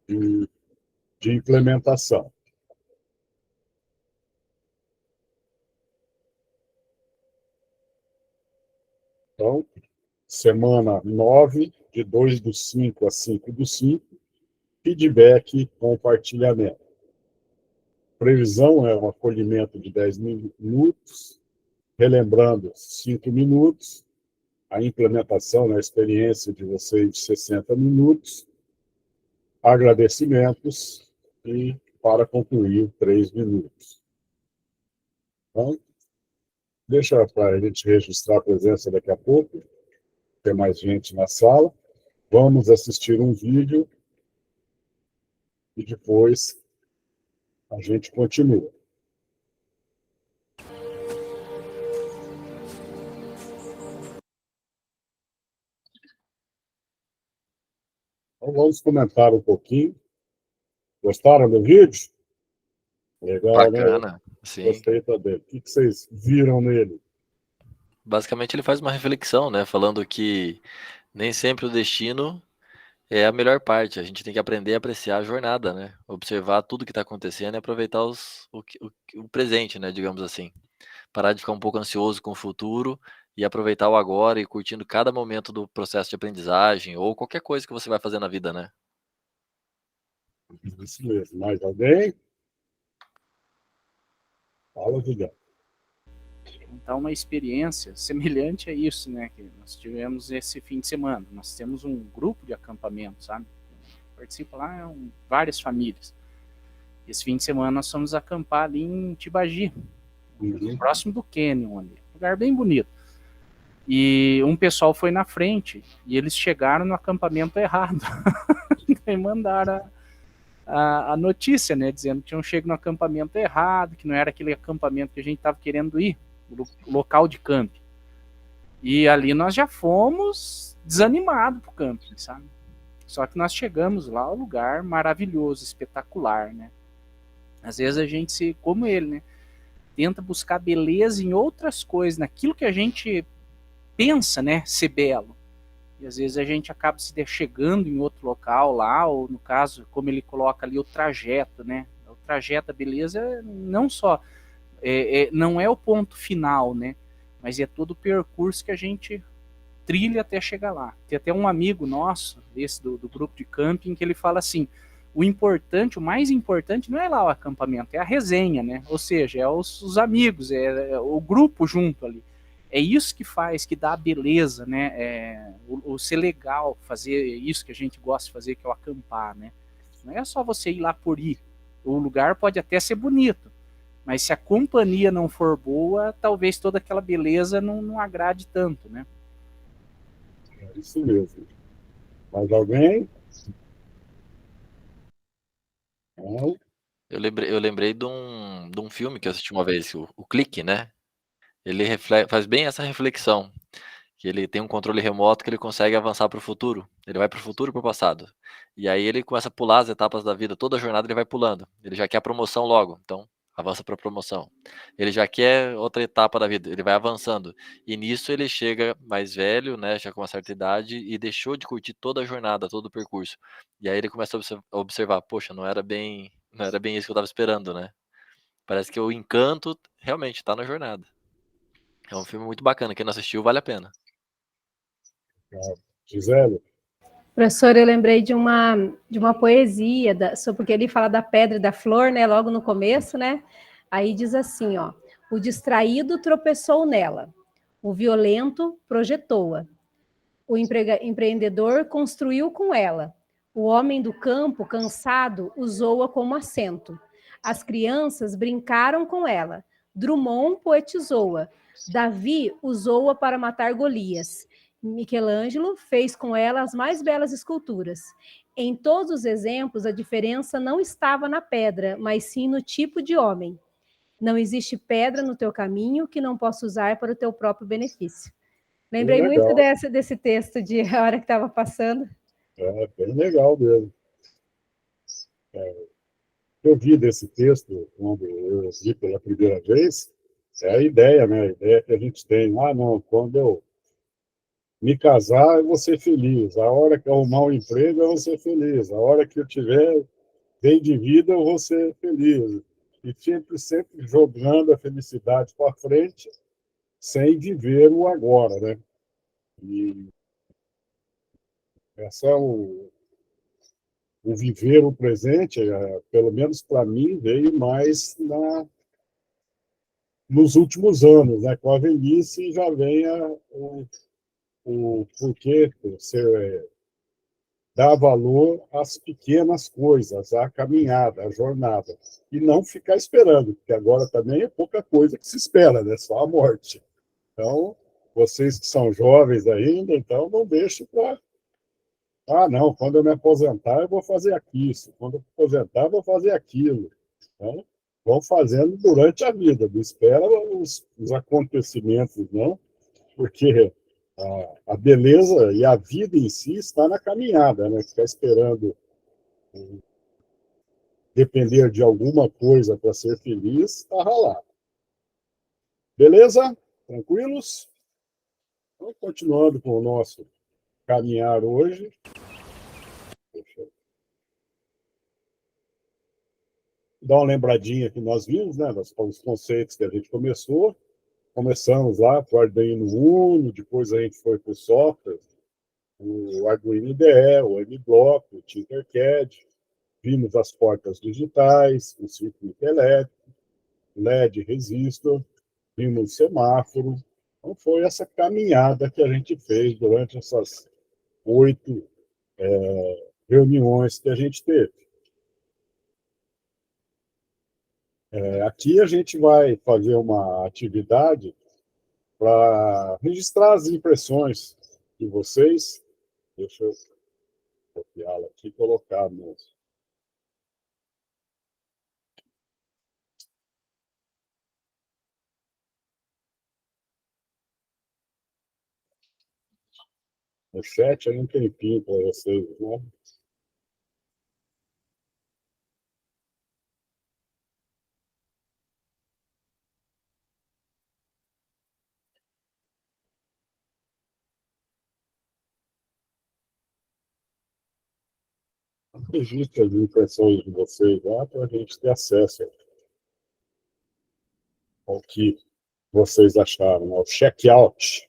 de, de implementação. Então, semana 9, de 2/5 a 5/5, feedback, compartilhamento. Previsão é um acolhimento de 10 minutos, relembrando 5 minutos, a implementação, a experiência de vocês de 60 minutos, agradecimentos e, para concluir, 3 minutos. Então, deixa para a gente registrar a presença daqui a pouco, tem mais gente na sala. Vamos assistir um vídeo e depois a gente continua. Então, vamos comentar um pouquinho. Gostaram do vídeo? Legal, Bacana, né? sim. Gostei também. O que vocês viram nele? Basicamente ele faz uma reflexão, né, falando que nem sempre o destino é a melhor parte, a gente tem que aprender a apreciar a jornada, né, observar tudo que está acontecendo e aproveitar o presente, né, digamos assim. Parar de ficar um pouco ansioso com o futuro e aproveitar o agora e curtindo cada momento do processo de aprendizagem ou qualquer coisa que você vai fazer na vida, né. Isso mesmo. Mais alguém? Fala, Julião. Então, uma experiência semelhante a isso, né, que nós tivemos esse fim de semana. Nós temos um grupo de acampamento, sabe? Participa lá várias famílias. Esse fim de semana nós fomos acampar ali em Tibagi, próximo do Canyon ali. Lugar bem bonito. E um pessoal foi na frente e eles chegaram no acampamento errado. E mandaram a notícia, né, dizendo que tinham chegado no acampamento errado, que não era aquele acampamento que a gente estava querendo ir, o local de camping. E ali nós já fomos desanimados pro camping, sabe? Só que nós chegamos lá, um lugar maravilhoso, espetacular, né? Às vezes a gente, como ele, né, tenta buscar beleza em outras coisas, naquilo que a gente pensa, né, ser belo. E às vezes a gente acaba se chegando em outro local lá, ou no caso, como ele coloca ali, o trajeto, né? O trajeto da beleza não só não é o ponto final, né? Mas é todo o percurso que a gente trilha até chegar lá. Tem até um amigo nosso, esse do grupo de camping, que ele fala assim: o importante, o mais importante não é lá o acampamento, é a resenha, né? Ou seja, é os amigos, é o grupo junto ali. É isso que faz, que dá a beleza, né? O ser legal, fazer isso que a gente gosta de fazer, que é o acampar, né? Não é só você ir lá por ir. O lugar pode até ser bonito, mas se a companhia não for boa, talvez toda aquela beleza não agrade tanto, né? É isso mesmo. Mais alguém? Não? Eu lembrei de um filme que eu assisti uma vez, o Clique, né, ele faz bem essa reflexão, que ele tem um controle remoto que ele consegue avançar para o futuro, ele vai para o futuro e para o passado. E aí ele começa a pular as etapas da vida, toda a jornada ele vai pulando, ele já quer a promoção logo, então avança para a promoção. Ele já quer outra etapa da vida, ele vai avançando. E nisso ele chega mais velho, né, já com uma certa idade e deixou de curtir toda a jornada, todo o percurso. E aí ele começa a observar: "Poxa, não era bem isso que eu estava esperando, né". Parece que o encanto realmente está na jornada. É um filme muito bacana, quem não assistiu vale a pena. Gisele? Professor, eu lembrei de uma poesia, porque ele fala da pedra e da flor, né, logo no começo, né? Aí diz assim, ó: o distraído tropeçou nela, o violento projetou-a, o empreendedor construiu com ela, o homem do campo, cansado, usou-a como assento, as crianças brincaram com ela, Drummond poetizou-a, Davi usou-a para matar Golias, Michelangelo fez com ela as mais belas esculturas. Em todos os exemplos, a diferença não estava na pedra, mas sim no tipo de homem. Não existe pedra no teu caminho que não possa usar para o teu próprio benefício. Lembrei muito desse texto de a hora que estava passando. É bem legal mesmo. Eu vi desse texto, quando eu vi pela primeira vez, é a ideia, né? A ideia que a gente tem. Ah, não, quando eu Me casar, eu vou ser feliz. A hora que eu arrumar um emprego, eu vou ser feliz. A hora que eu tiver bem de vida, eu vou ser feliz. E sempre jogando a felicidade para frente, sem viver o agora, né? E essa é o viver o presente, pelo menos para mim, veio mais nos últimos anos, né? Com a velhice já vem o porquê você dar valor às pequenas coisas, à caminhada, à jornada. E não ficar esperando, porque agora também é pouca coisa que se espera, né? Só a morte. Então, vocês que são jovens ainda, então não deixe para. Ah, não, quando eu me aposentar, eu vou fazer aquilo. Quando eu me aposentar, eu vou fazer aquilo. Então, vão fazendo durante a vida, não espera os acontecimentos, não, porque a beleza e a vida em si está na caminhada, né? Ficar esperando depender de alguma coisa para ser feliz, está ralado. Beleza? Tranquilos? Então, continuando com o nosso caminhar hoje. Deixa eu dar uma lembradinha que nós vimos, né? Os conceitos que a gente começou. Começamos lá com o Arduino Uno, depois a gente foi para o software, o Arduino IDE, o M-Block, o Tinkercad, vimos as portas digitais, o circuito elétrico, LED resistor, vimos semáforo. Então, foi essa caminhada que a gente fez durante essas 8 reuniões que a gente teve. Aqui a gente vai fazer uma atividade para registrar as impressões de vocês. Deixa eu copiá-la aqui e colocar no chat, aí um tempinho para vocês, né? Registre as impressões de vocês lá para a gente ter acesso ao que vocês acharam, ao check-out.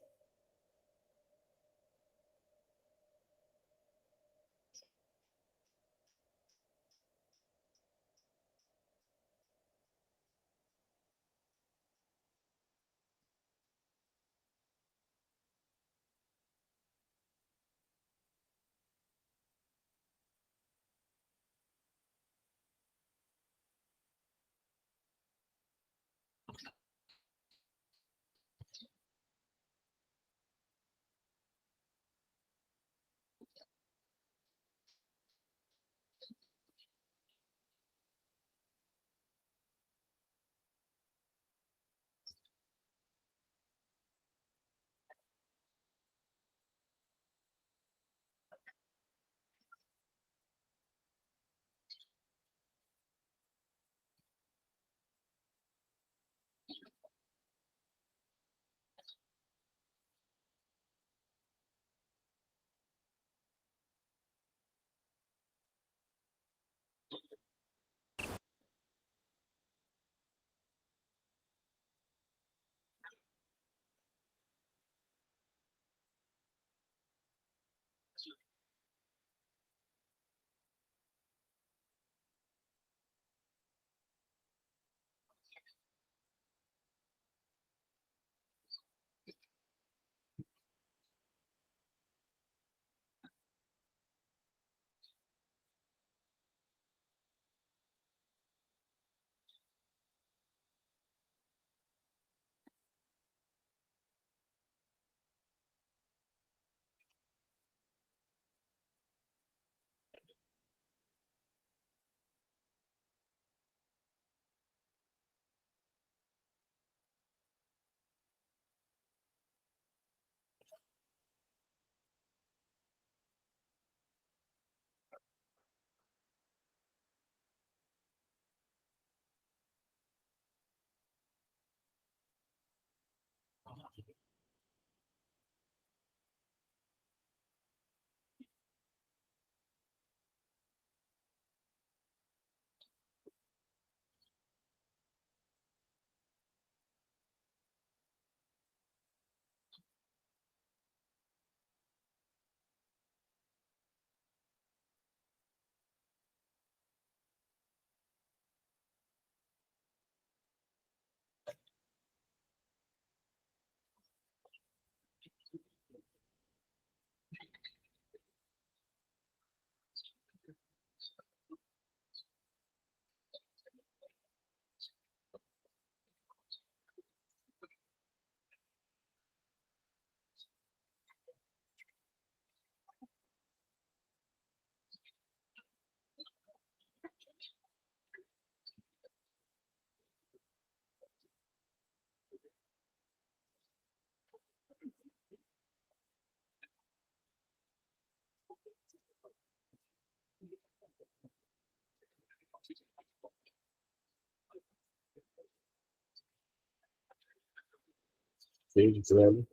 quem dizendo.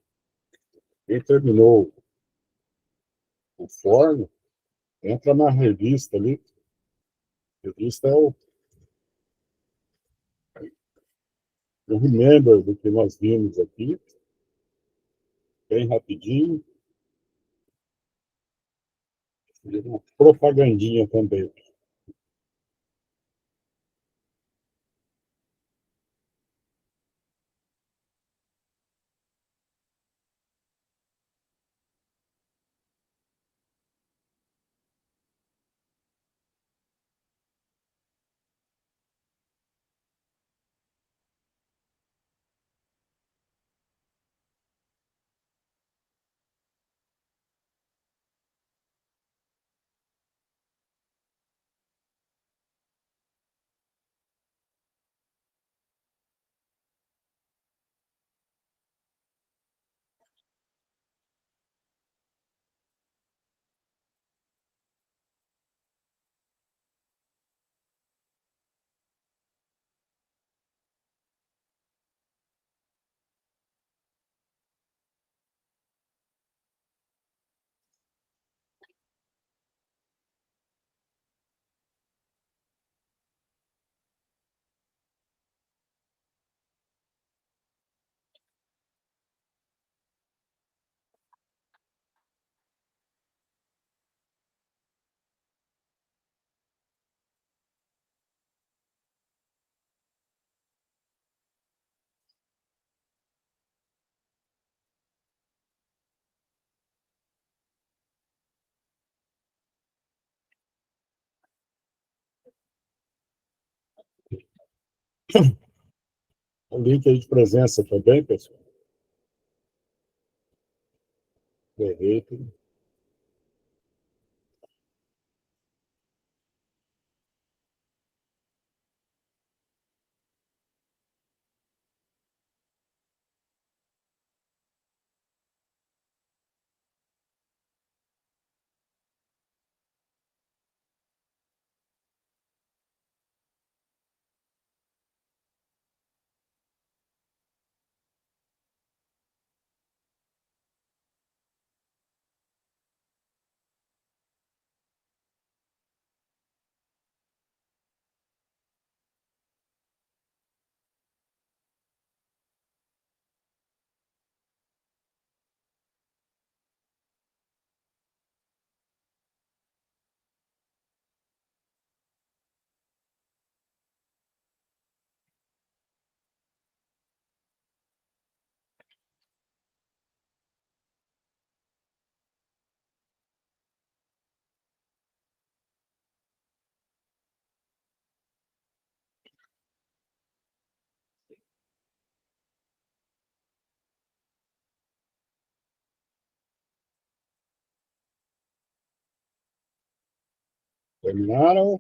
Quem terminou o forno, entra na revista ali. A revista é o remember do que nós vimos aqui, bem rapidinho. E uma propagandinha também. O link aí de presença também, pessoal. Perfeito. Terminaram?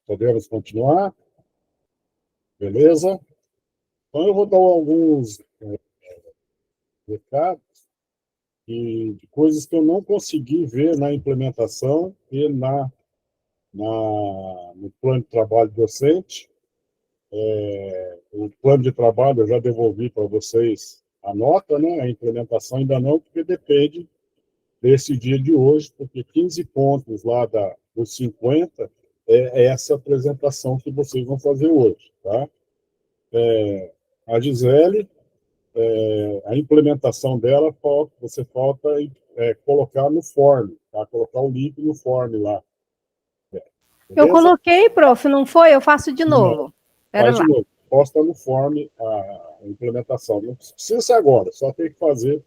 Podemos continuar? Beleza? Então, eu vou dar alguns recados de coisas que eu não consegui ver na implementação e no plano de trabalho docente. O plano de trabalho eu já devolvi para vocês a nota, né? A implementação ainda não, porque depende desse dia de hoje, porque 15 pontos lá dos 50 é essa apresentação que vocês vão fazer hoje, tá? A Gisele, a implementação dela, você falta colocar no form, tá? Colocar o link no form lá. Eu Beleza? coloquei, prof, não foi? Eu faço de novo. Pera Faz lá. de novo. Posta no form a implementação. Não precisa ser agora, só tem que fazer.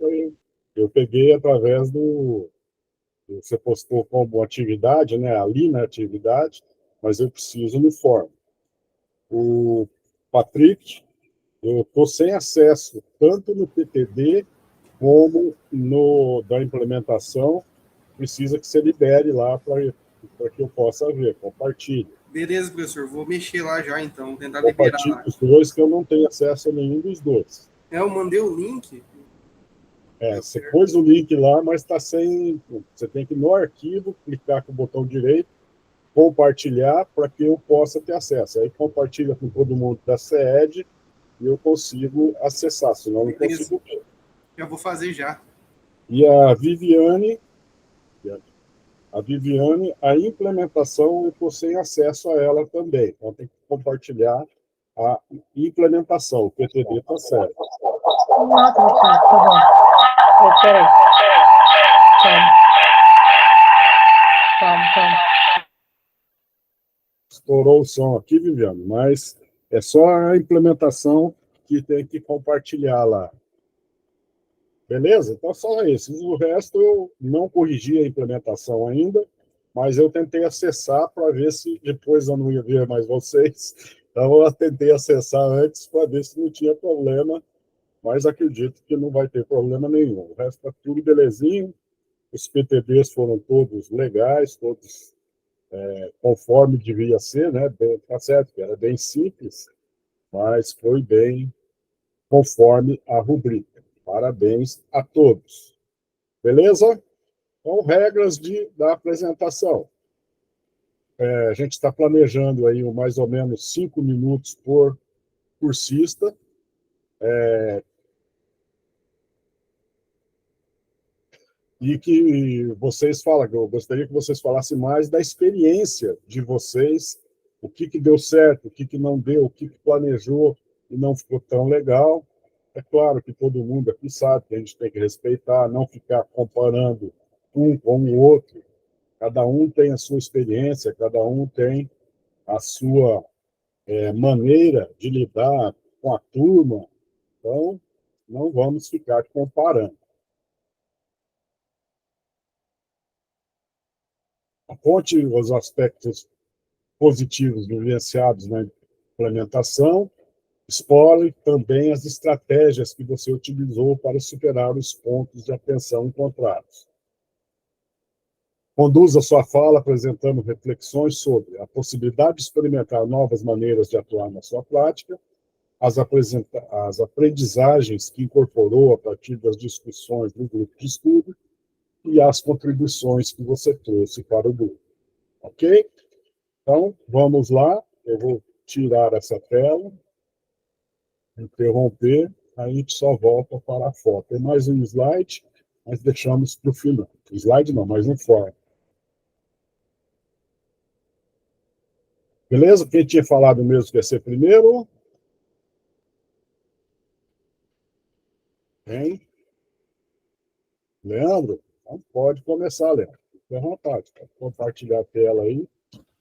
Eu peguei através você postou como atividade, né? Ali na atividade, mas eu preciso no form. O Patrick, eu estou sem acesso tanto no PTD como no da implementação. Precisa que você libere lá para para que eu possa ver. Compartilhe. Beleza, professor. Vou mexer lá já, então. Tentar liberar Compartilhe lá. os dois, que eu não tenho acesso a nenhum dos dois. Eu mandei o link. Você pôs o link lá, mas está sem... Você tem que ir no arquivo, clicar com o botão direito, compartilhar, para que eu possa ter acesso. Aí compartilha com todo mundo da SEED e eu consigo acessar, senão eu não consigo ver. Já vou fazer já. E a Viviane, a implementação, eu estou sem acesso a ela também. Então, tem que compartilhar a implementação. O PTD está certo. Nossa, tá bom. Peraí. Calma. Estourou o som aqui, Viviane, mas é só a implementação que tem que compartilhar lá. Beleza? Então, só isso. O resto eu não corrigi a implementação ainda, mas eu tentei acessar para ver se depois eu não ia ver mais vocês. Então, eu tentei acessar antes para ver se não tinha problema, mas acredito que não vai ter problema nenhum. O resto está tudo belezinho. Os PTBs foram todos legais, todos conforme devia ser, né? Tá certo, que era bem simples, mas foi bem conforme a rubrica. Parabéns a todos. Beleza? Então, regras da apresentação. A gente está planejando aí mais ou menos 5 minutos por cursista. E que vocês falam, eu gostaria que vocês falassem mais da experiência de vocês, o que deu certo, o que não deu, o que planejou e não ficou tão legal. É claro que todo mundo aqui sabe que a gente tem que respeitar, não ficar comparando um com o outro. Cada um tem a sua experiência, cada um tem a sua maneira de lidar com a turma. Então, não vamos ficar comparando. Aponte os aspectos positivos vivenciados na implementação, explore também as estratégias que você utilizou para superar os pontos de atenção encontrados. Conduza sua fala apresentando reflexões sobre a possibilidade de experimentar novas maneiras de atuar na sua prática, as aprendizagens que incorporou a partir das discussões do grupo de estudo e as contribuições que você trouxe para o grupo. Ok? Então, vamos lá. Eu vou tirar essa tela, interromper, aí a gente só volta para a foto. Tem mais um slide, mas deixamos para o final. Slide não, mais um fora. Beleza? Quem tinha falado mesmo que ia ser primeiro? Quem? Leandro? Então, pode começar, Leandro. Fique à vontade. Pode compartilhar a tela aí.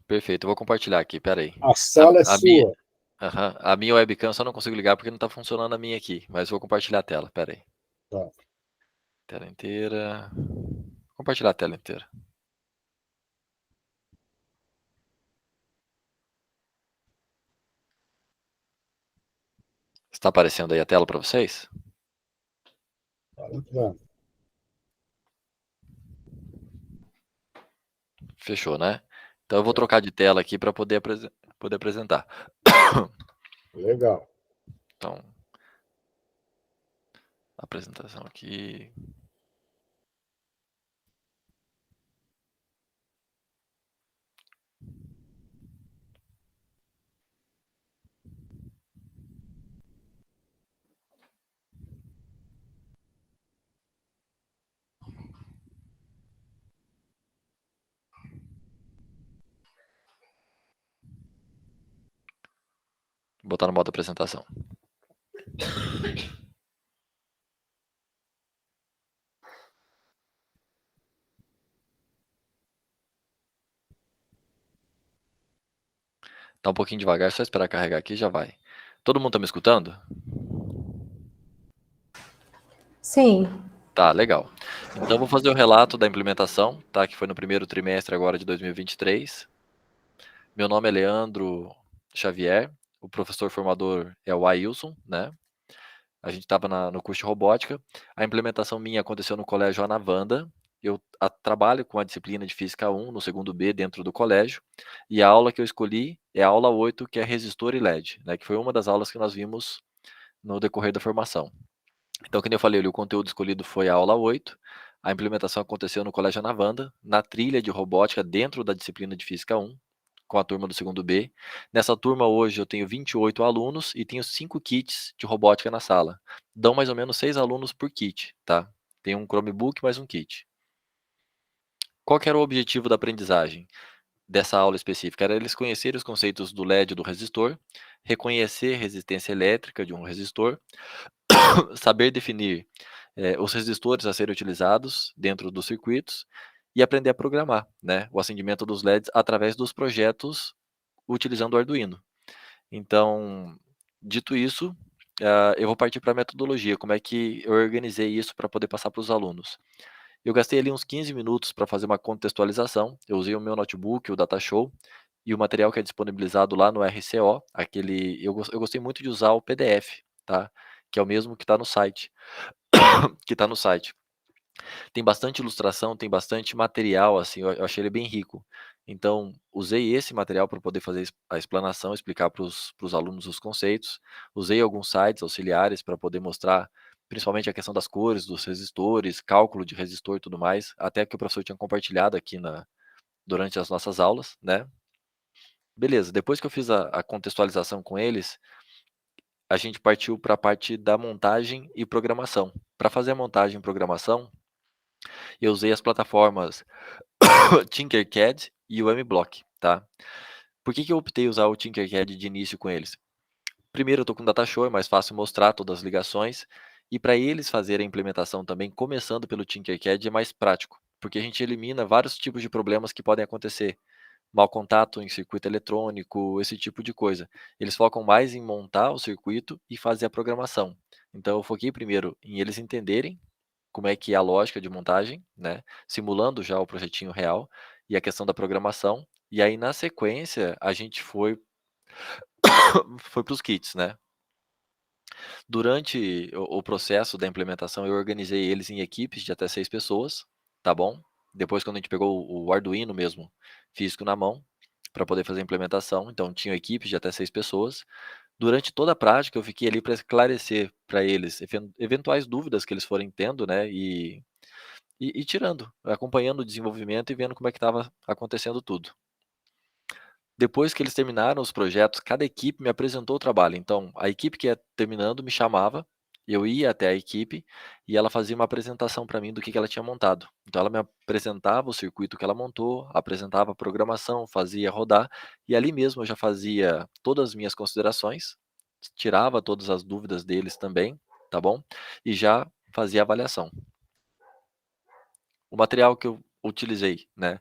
Perfeito, eu vou compartilhar aqui, peraí. A sala é sua. A minha webcam eu só não consigo ligar porque não está funcionando a minha aqui, mas vou compartilhar a tela, peraí. Tá. Tela inteira. Compartilhar a tela inteira. Está aparecendo aí a tela para vocês? Tá entrando. Fechou, né? Então eu vou trocar de tela aqui para poder apresentar. Legal. Então, apresentação aqui. Vou botar no modo apresentação. Tá um pouquinho devagar, só esperar carregar aqui e já vai. Todo mundo tá me escutando? Sim. Tá, legal. Então vou fazer o relato da implementação, tá? Que foi no primeiro trimestre agora de 2023. Meu nome é Leandro Xavier, o professor formador é o Ailson, né? A gente estava no curso de robótica. A implementação minha aconteceu no Colégio Ana Wanda, eu trabalho com a disciplina de Física 1 no segundo B dentro do colégio, e a aula que eu escolhi é a aula 8, que é resistor e LED, né, que foi uma das aulas que nós vimos no decorrer da formação. Então, como eu falei, o conteúdo escolhido foi a aula 8, a implementação aconteceu no Colégio Anavanda, na trilha de robótica dentro da disciplina de Física 1, com a turma do segundo B. Nessa turma hoje eu tenho 28 alunos e tenho 5 kits de robótica na sala. Dão mais ou menos 6 alunos por kit, tá? Tem um Chromebook mais um kit. Qual que era o objetivo da aprendizagem dessa aula específica? Era eles conhecerem os conceitos do LED e do resistor, reconhecer a resistência elétrica de um resistor, saber definir os resistores a serem utilizados dentro dos circuitos e aprender a programar, né, o acendimento dos LEDs através dos projetos utilizando o Arduino. Então, dito isso, eu vou partir para a metodologia, como é que eu organizei isso para poder passar para os alunos. Eu gastei ali uns 15 minutos para fazer uma contextualização, eu usei o meu notebook, o Datashow, e o material que é disponibilizado lá no RCO, eu gostei muito de usar o PDF, tá? Que é o mesmo que está no site. Tem bastante ilustração, tem bastante material, assim, eu achei ele bem rico. Então, usei esse material para poder fazer a explanação, explicar para os alunos os conceitos. Usei alguns sites auxiliares para poder mostrar, principalmente a questão das cores, dos resistores, cálculo de resistor e tudo mais, até que o professor tinha compartilhado aqui durante as nossas aulas, né? Beleza, depois que eu fiz a contextualização com eles, a gente partiu para a parte da montagem e programação. Para fazer a montagem e programação, eu usei as plataformas Tinkercad e o MBlock, tá? Por que eu optei usar o Tinkercad de início com eles? Primeiro, eu estou com o Datashow, é mais fácil mostrar todas as ligações, e para eles fazerem a implementação também, começando pelo Tinkercad, é mais prático, porque a gente elimina vários tipos de problemas que podem acontecer. Mau contato em circuito eletrônico, esse tipo de coisa. Eles focam mais em montar o circuito e fazer a programação. Então, eu foquei primeiro em eles entenderem como é que é a lógica de montagem, né, simulando já o projetinho real, e a questão da programação, e aí na sequência a gente foi para os kits, né. Durante o processo da implementação eu organizei eles em equipes de até 6 pessoas, tá bom. Depois quando a gente pegou o Arduino mesmo, físico na mão, para poder fazer a implementação, então tinham equipes de até 6 pessoas. Durante toda a prática eu fiquei ali para esclarecer para eles eventuais dúvidas que eles forem tendo, né, e tirando, acompanhando o desenvolvimento e vendo como é que estava acontecendo tudo. Depois que eles terminaram os projetos, cada equipe me apresentou o trabalho. Então, a equipe que ia terminando me chamava, eu ia até a equipe e ela fazia uma apresentação para mim do que ela tinha montado. Então, ela me apresentava o circuito que ela montou, apresentava a programação, fazia rodar, e ali mesmo eu já fazia todas as minhas considerações, tirava todas as dúvidas deles também, tá bom? E já fazia a avaliação. O material que eu utilizei, né,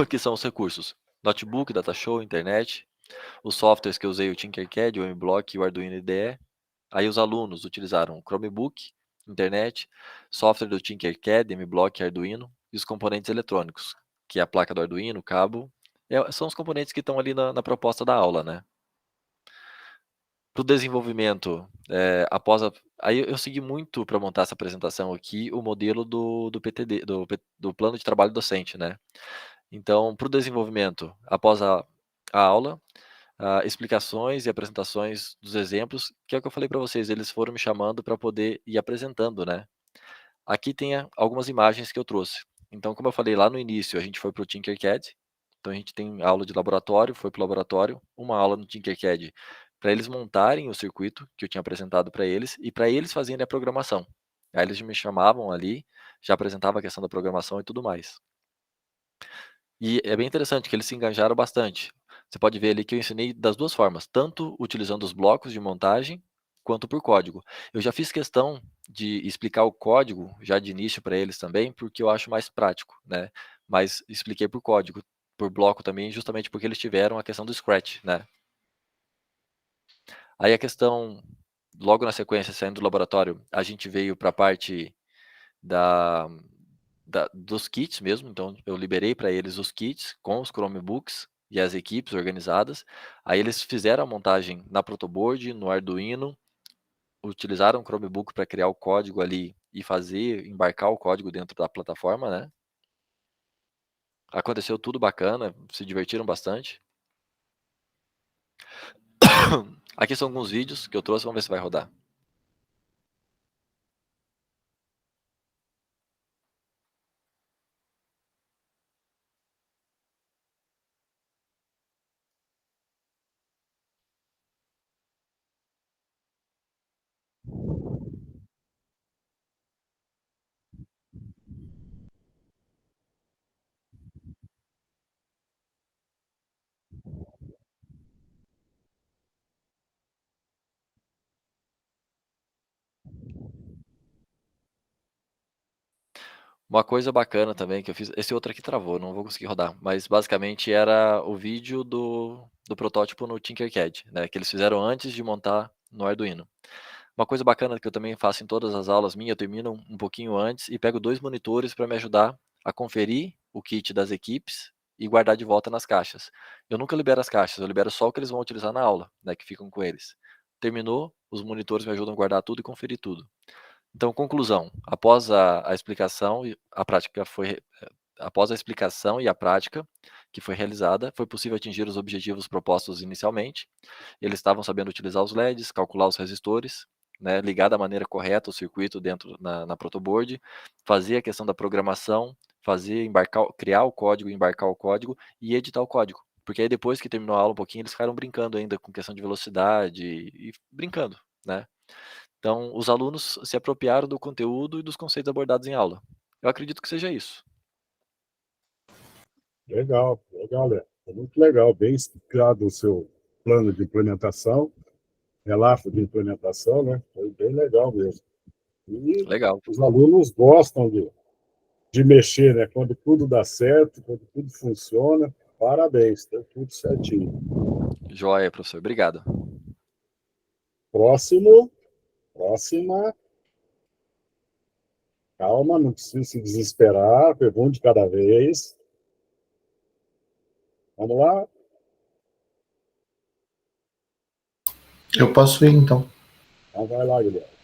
que são os recursos: notebook, Datashow, internet, os softwares que eu usei, o Tinkercad, o MBlock e o Arduino IDE. Aí os alunos utilizaram o Chromebook, internet, software do Tinkercad, MBlock e Arduino, e os componentes eletrônicos, que é a placa do Arduino, o cabo, são os componentes que estão ali na proposta da aula, né. Para o desenvolvimento, aí eu segui muito para montar essa apresentação aqui, o modelo do PTD, do plano de trabalho docente, né. Então, para o desenvolvimento, após a aula, explicações e apresentações dos exemplos, que é o que eu falei para vocês, eles foram me chamando para poder ir apresentando, né. Aqui tem algumas imagens que eu trouxe. Então, como eu falei lá no início, a gente foi para o Tinkercad, então a gente tem aula de laboratório, foi para o laboratório, uma aula no Tinkercad para eles montarem o circuito que eu tinha apresentado para eles e para eles fazerem a programação. Aí eles me chamavam ali, já apresentava a questão da programação e tudo mais. E é bem interessante que eles se engajaram bastante. Você pode ver ali que eu ensinei das 2 formas, tanto utilizando os blocos de montagem, quanto por código. Eu já fiz questão de explicar o código já de início para eles também, porque eu acho mais prático, né, mas expliquei por código, por bloco também, justamente porque eles tiveram a questão do Scratch, né. Aí a questão, logo na sequência, saindo do laboratório, a gente veio para a parte da dos kits mesmo, então eu liberei para eles os kits com os Chromebooks e as equipes organizadas. Aí eles fizeram a montagem na protoboard, no Arduino, utilizaram o Chromebook para criar o código ali e embarcar o código dentro da plataforma, né? Aconteceu tudo bacana, se divertiram bastante. Aqui são alguns vídeos que eu trouxe, vamos ver se vai rodar. Uma coisa bacana também que eu fiz, esse outro aqui travou, não vou conseguir rodar, mas basicamente era o vídeo do protótipo no Tinkercad, né, que eles fizeram antes de montar no Arduino. Uma coisa bacana que eu também faço em todas as aulas minhas, eu termino um pouquinho antes e pego 2 monitores para me ajudar a conferir o kit das equipes e guardar de volta nas caixas. Eu nunca libero as caixas, eu libero só o que eles vão utilizar na aula, né, que ficam com eles. Terminou, os monitores me ajudam a guardar tudo e conferir tudo. Então, conclusão, após a explicação e a prática após a explicação e a prática que foi realizada, foi possível atingir os objetivos propostos inicialmente. Eles estavam sabendo utilizar os LEDs, calcular os resistores, né, ligar da maneira correta o circuito dentro na protoboard, fazer a questão da programação, criar o código, embarcar o código e editar o código. Porque aí depois que terminou a aula um pouquinho, eles ficaram brincando ainda com questão de velocidade e brincando, né? Então, os alunos se apropriaram do conteúdo e dos conceitos abordados em aula. Eu acredito que seja isso. Legal, legal, Léo. Foi muito legal, bem explicado o seu plano de implementação, relato de implementação, né? Foi bem legal mesmo. E Legal. os alunos gostam de mexer, né? Quando tudo dá certo, quando tudo funciona, parabéns, tá tudo certinho. Joia, professor. Obrigado. Próxima. Calma, não precisa se desesperar, pergunta de cada vez. Vamos lá? Eu posso ir, então. Então vai lá, Guilherme.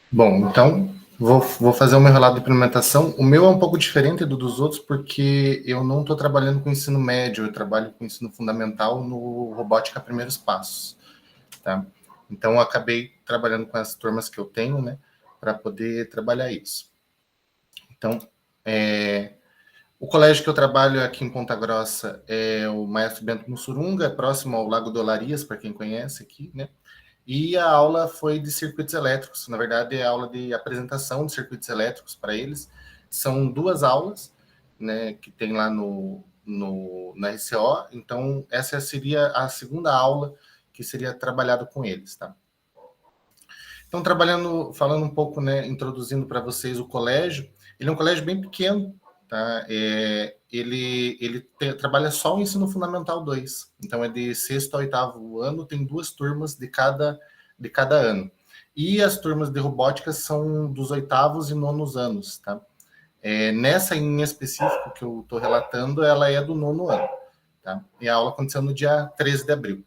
Bom, então, vou fazer o meu relato de implementação. O meu é um pouco diferente dos outros, porque eu não estou trabalhando com ensino médio, eu trabalho com ensino fundamental no Robótica Primeiros Passos, tá? Então, eu acabei trabalhando com as turmas que eu tenho, né, para poder trabalhar isso. Então, o colégio que eu trabalho aqui em Ponta Grossa é o Maestro Bento Mussurunga, próximo ao Lago do Olarias, para quem conhece aqui, né? E a aula foi de circuitos elétricos, na verdade é a aula de apresentação de circuitos elétricos para eles. São 2 aulas, né, que tem lá na RCO, então essa seria a segunda aula que seria trabalhado com eles, tá? Então, falando um pouco, né, introduzindo para vocês o colégio, ele é um colégio bem pequeno, tá? Ele trabalha só o ensino fundamental 2, então é de 6º a 8º ano, tem 2 turmas de cada ano. E as turmas de robótica são dos 8º e 9º anos, tá? Nessa em específico que eu estou relatando, ela é do 9º ano, tá? E a aula aconteceu no dia 13 de abril.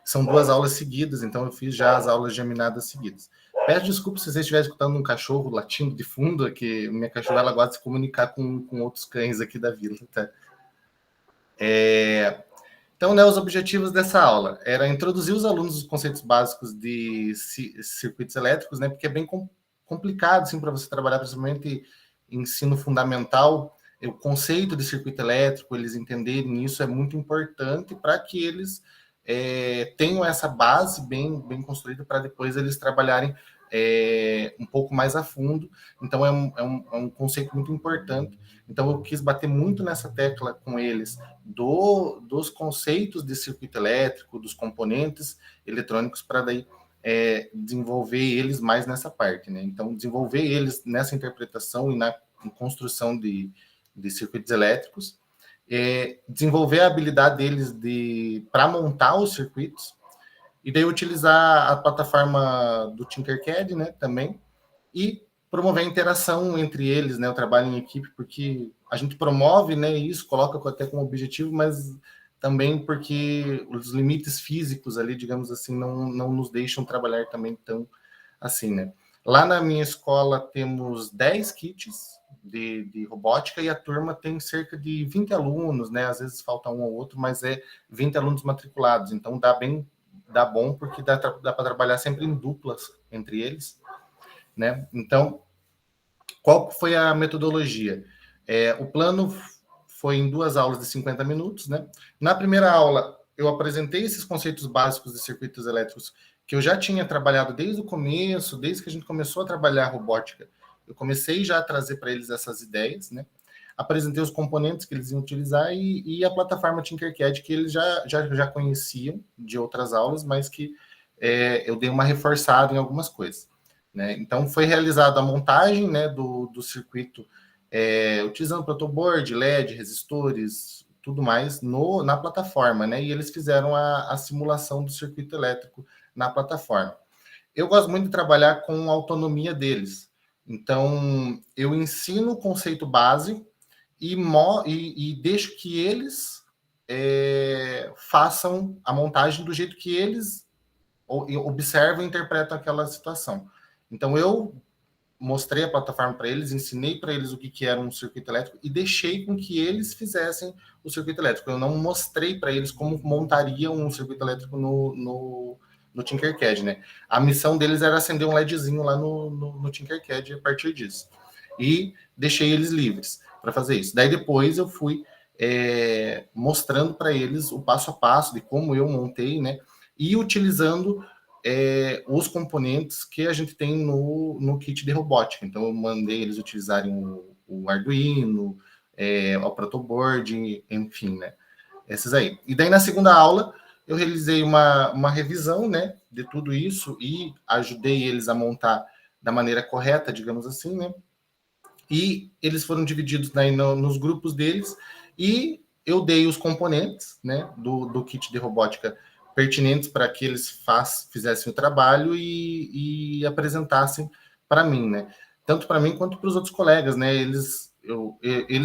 São 2 aulas seguidas, então eu fiz já as aulas geminadas seguidas. Peço desculpa se vocês estiverem escutando um cachorro latindo de fundo, que minha cachorra ela gosta de se comunicar com outros cães aqui da vila. Tá? Então, né, os objetivos dessa aula era introduzir os alunos os conceitos básicos de circuitos elétricos, né, porque é bem complicado assim, para você trabalhar, principalmente em ensino fundamental. O conceito de circuito elétrico, eles entenderem isso é muito importante para que eles tenham essa base bem construída para depois eles trabalharem um pouco mais a fundo. Então, é um conceito muito importante. Então, eu quis bater muito nessa tecla com eles dos conceitos de circuito elétrico, dos componentes eletrônicos, para daí desenvolver eles mais nessa parte, né? Então, desenvolver eles nessa interpretação e na construção de circuitos elétricos. desenvolver a habilidade deles para montar os circuitos, e daí utilizar a plataforma do Tinkercad, né, também, e promover a interação entre eles, né, o trabalho em equipe, porque a gente promove, né, isso, coloca até como objetivo, mas também porque os limites físicos ali, digamos assim, não nos deixam trabalhar também tão assim, né. Lá na minha escola temos 10 kits de robótica e a turma tem cerca de 20 alunos, né, às vezes falta um ou outro, mas 20 alunos matriculados, então dá bom porque dá para trabalhar sempre em duplas entre eles, né? Então, qual foi a metodologia? O plano foi em 2 aulas de 50 minutos, né? Na primeira aula, eu apresentei esses conceitos básicos de circuitos elétricos que eu já tinha trabalhado desde o começo, desde que a gente começou a trabalhar a robótica. Eu comecei já a trazer para eles essas ideias, né? Apresentei os componentes que eles iam utilizar e a plataforma Tinkercad, que eles já conheciam de outras aulas, mas que eu dei uma reforçada em algumas coisas, né? Então, foi realizada a montagem, né, do circuito, utilizando protoboard, LED, resistores, tudo mais, na plataforma, né? E eles fizeram a simulação do circuito elétrico na plataforma. Eu gosto muito de trabalhar com a autonomia deles. Então, eu ensino o conceito base e deixo que eles façam a montagem do jeito que eles observam e interpretam aquela situação. Então, eu mostrei a plataforma para eles, ensinei para eles o que era um circuito elétrico e deixei com que eles fizessem o circuito elétrico. Eu não mostrei para eles como montaria um circuito elétrico no Tinkercad, né? A missão deles era acender um LEDzinho lá no Tinkercad a partir disso. E deixei eles livres para fazer isso. Daí depois eu fui mostrando para eles o passo a passo de como eu montei, né? E utilizando os componentes que a gente tem no kit de robótica. Então, eu mandei eles utilizarem o Arduino, o protoboard, enfim, né? Esses aí. E daí, na segunda aula, eu realizei uma revisão, né, de tudo isso e ajudei eles a montar da maneira correta, digamos assim, né? E eles foram divididos daí nos grupos deles e eu dei os componentes, né, do kit de robótica pertinentes para que eles fizessem o trabalho e apresentassem para mim, né? Tanto para mim quanto para os outros colegas, né? Eles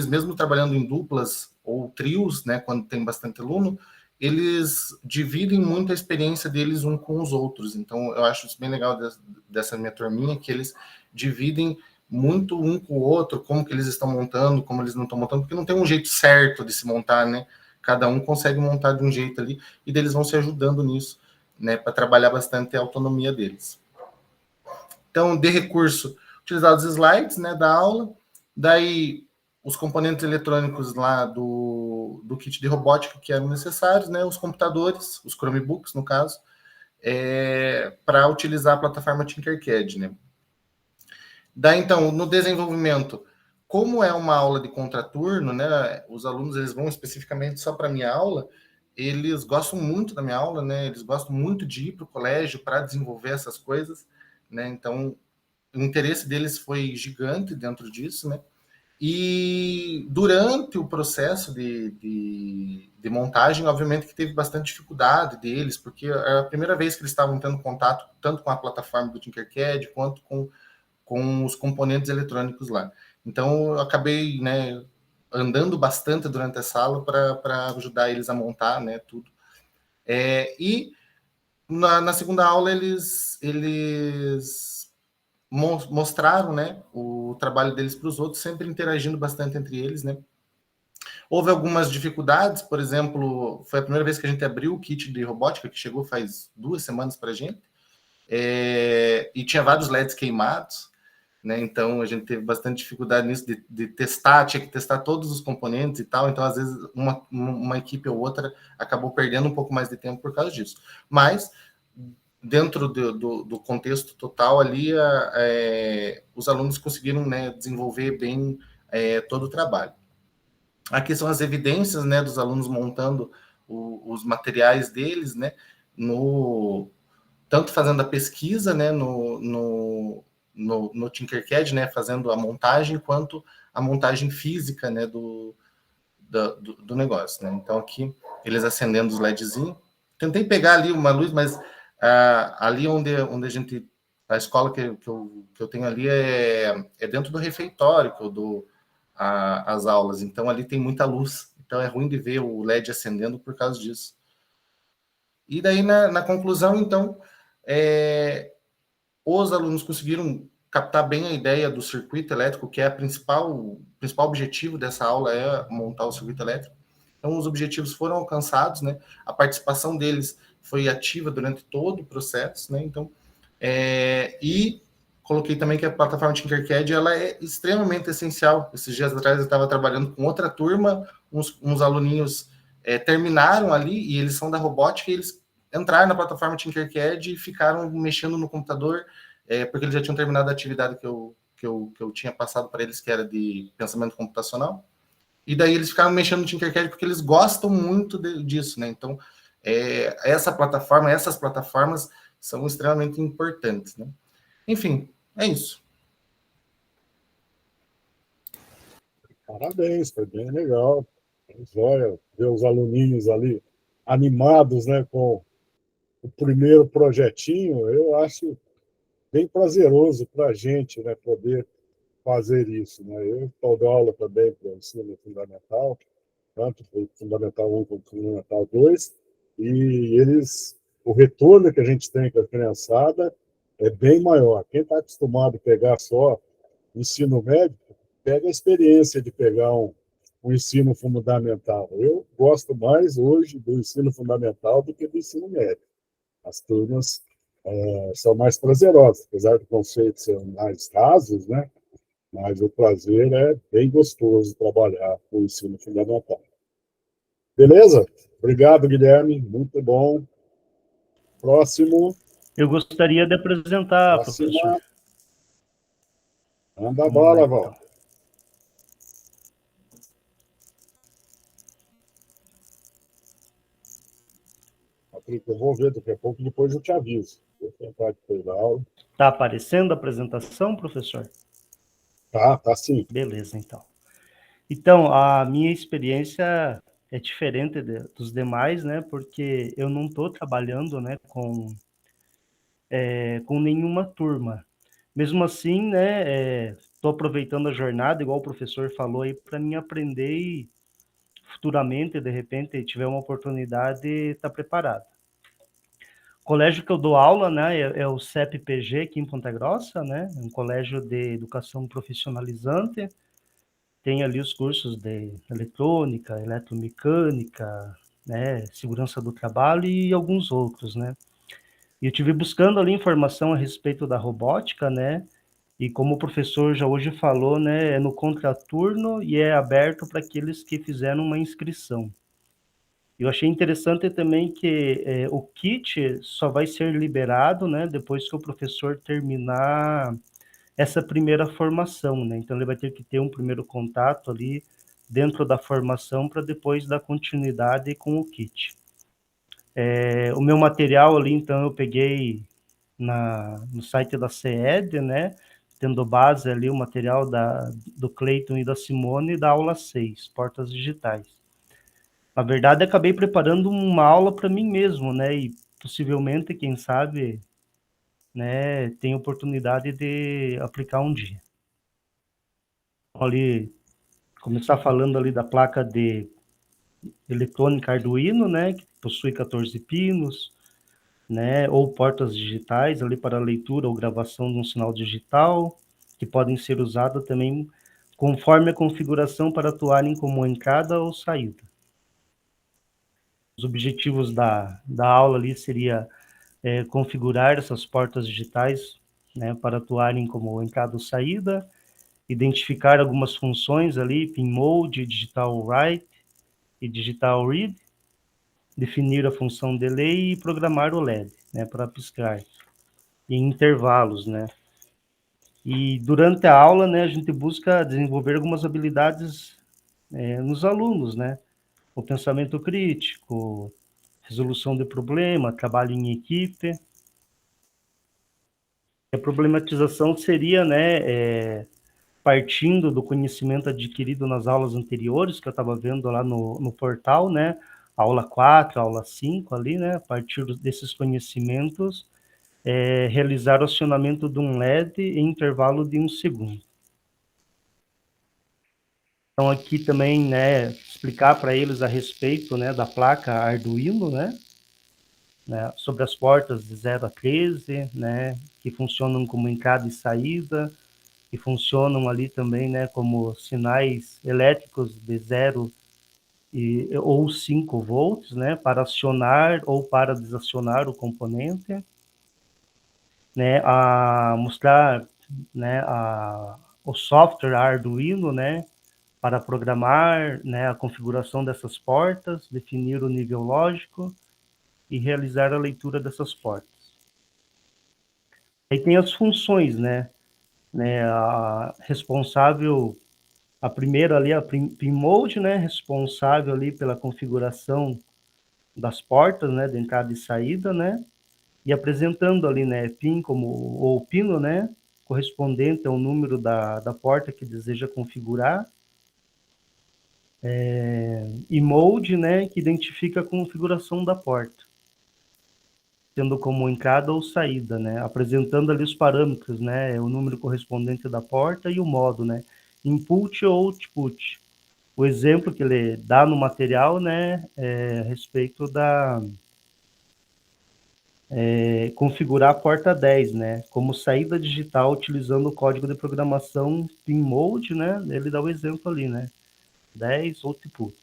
mesmo trabalhando em duplas ou trios, né, quando tem bastante aluno, eles dividem muito a experiência deles um com os outros. Então, eu acho isso bem legal dessa minha turminha, que eles dividem muito um com o outro, como que eles estão montando, como eles não estão montando, porque não tem um jeito certo de se montar, né? Cada um consegue montar de um jeito ali, e eles vão se ajudando nisso, né? Para trabalhar bastante a autonomia deles. Então, de recurso, utilizar os slides, né, da aula, daí os componentes eletrônicos lá do kit de robótica que eram necessários, né? Os computadores, os Chromebooks, no caso, para utilizar a plataforma Tinkercad, né? Daí, então, no desenvolvimento, como é uma aula de contraturno, né, os alunos eles vão especificamente só para a minha aula, eles gostam muito da minha aula, né, eles gostam muito de ir para o colégio para desenvolver essas coisas, né, então o interesse deles foi gigante dentro disso, né, e durante o processo de montagem, obviamente que teve bastante dificuldade deles, porque era a primeira vez que eles estavam tendo contato tanto com a plataforma do Tinkercad quanto com os componentes eletrônicos lá. Então, eu acabei, né, andando bastante durante a sala para ajudar eles a montar, né, tudo. E na segunda aula, eles mostraram, né, o trabalho deles para os outros, sempre interagindo bastante entre eles, né. Houve algumas dificuldades, por exemplo, foi a primeira vez que a gente abriu o kit de robótica, que chegou faz 2 semanas para a gente, e tinha vários LEDs queimados, né? Então a gente teve bastante dificuldade nisso de testar, tinha que testar todos os componentes e tal, então às vezes uma equipe ou outra acabou perdendo um pouco mais de tempo por causa disso. Mas dentro do contexto total ali, os alunos conseguiram, né, desenvolver bem todo o trabalho. Aqui são as evidências, né, dos alunos montando os materiais deles, né, tanto fazendo a pesquisa, né, no Tinkercad, né, fazendo a montagem, quanto a montagem física, né, do negócio, né? Então, aqui, eles acendendo os LEDzinhos. Tentei pegar ali uma luz, mas ali onde a gente... A escola que eu tenho ali é dentro do refeitório que eu dou as aulas. Então, ali tem muita luz. Então, é ruim de ver o LED acendendo por causa disso. E daí, na conclusão, então, os alunos conseguiram captar bem a ideia do circuito elétrico, que é o principal objetivo dessa aula, é montar o circuito elétrico. Então, os objetivos foram alcançados, né? A participação deles foi ativa durante todo o processo, né? Então, e coloquei também que a plataforma Tinkercad, ela é extremamente essencial. Esses dias atrás eu estava trabalhando com outra turma, uns aluninhos terminaram ali, e eles são da robótica, e eles entraram na plataforma Tinkercad e ficaram mexendo no computador, porque eles já tinham terminado a atividade que eu tinha passado para eles, que era de pensamento computacional. E daí eles ficaram mexendo no Tinkercad porque eles gostam muito disso, né? Então, essas plataformas são extremamente importantes, né? Enfim, é isso. Parabéns, foi bem legal. Olha, ver os aluninhos ali animados, né, com o primeiro projetinho, eu acho bem prazeroso para a gente, né, poder fazer isso, né? Eu estou dando aula também para o ensino fundamental, tanto para o Fundamental 1 como para o Fundamental 2, e o retorno que a gente tem com a criançada é bem maior. Quem está acostumado a pegar só ensino médio, pega a experiência de pegar um ensino fundamental. Eu gosto mais hoje do ensino fundamental do que do ensino médio. As turmas são mais prazerosas, apesar do conceito ser mais rasos, né? Mas o prazer é bem gostoso trabalhar com o ensino fundamental. Beleza? Obrigado, Guilherme. Muito bom. Próximo. Eu gostaria de apresentar, Próxima. professor. Manda a bola, lá, Val. então. Patrick, eu vou ver daqui a pouco, depois eu te aviso. Vou tentar depois da aula. Tá aparecendo a apresentação, professor? Tá sim. Beleza, então. Então, a minha experiência é diferente dos demais, né? Porque eu não estou trabalhando, né, com nenhuma turma. Mesmo assim, né, estou aproveitando a jornada, igual o professor falou aí, para mim aprender e futuramente, de repente, tiver uma oportunidade, estar preparado. O colégio que eu dou aula, né, é o CEP-PG aqui em Ponta Grossa, né, um colégio de educação profissionalizante. Tem ali os cursos de eletrônica, eletromecânica, né, segurança do trabalho e alguns outros, né. E eu estive buscando ali informação a respeito da robótica, né, e como o professor já hoje falou, né, é no contraturno e é aberto para aqueles que fizeram uma inscrição. Eu achei interessante também que o kit só vai ser liberado, né, depois que o professor terminar essa primeira formação, né? Então ele vai ter que ter um primeiro contato ali dentro da formação para depois dar continuidade com o kit. O meu material ali, então, eu peguei no site da CED, né? Tendo base ali o material do Cleiton e da Simone da aula 6, Portas Digitais. Na verdade, acabei preparando uma aula para mim mesmo, né? E possivelmente, quem sabe, né, tem oportunidade de aplicar um dia. Ali, começar falando ali da placa de eletrônica Arduino, né, que possui 14 pinos, né, ou portas digitais ali para leitura ou gravação de um sinal digital, que podem ser usadas também conforme a configuração para atuarem como entrada ou saída. Os objetivos da aula ali seria configurar essas portas digitais, né, para atuarem como entrada ou saída, identificar algumas funções ali, pin mode, digital write e digital read, definir a função delay e programar o LED, né, para piscar, em intervalos, né. E durante a aula, né, a gente busca desenvolver algumas habilidades nos alunos, né, o pensamento crítico, resolução de problema, trabalho em equipe. A problematização seria, né, partindo do conhecimento adquirido nas aulas anteriores, que eu estava vendo lá no portal, né? Aula 4, aula 5 ali, né? A partir desses conhecimentos, realizar o acionamento de um LED em intervalo de 1 segundo. Então, aqui também, né, explicar para eles a respeito, né, da placa Arduino, né, sobre as portas de 0 a 13, né, que funcionam como entrada e saída, que funcionam ali também, né, como sinais elétricos de 0 ou 5 volts, né, para acionar ou para desacionar o componente, né, mostrar, né, o software Arduino, né, para programar, né, a configuração dessas portas, definir o nível lógico e realizar a leitura dessas portas. Aí tem as funções, né, a responsável, a primeira ali, a PinMode, né, responsável ali pela configuração das portas, né, de entrada e saída, né, e apresentando ali, né, PIN ou pino, né, correspondente ao número da porta que deseja configurar, e mode, né, que identifica a configuração da porta, tendo como entrada ou saída, né, apresentando ali os parâmetros, né, o número correspondente da porta e o modo, né, input ou output. O exemplo que ele dá no material, né, a respeito da configurar a porta 10, né, como saída digital utilizando o código de programação PinMode, né, ele dá o exemplo ali, né, 10 output.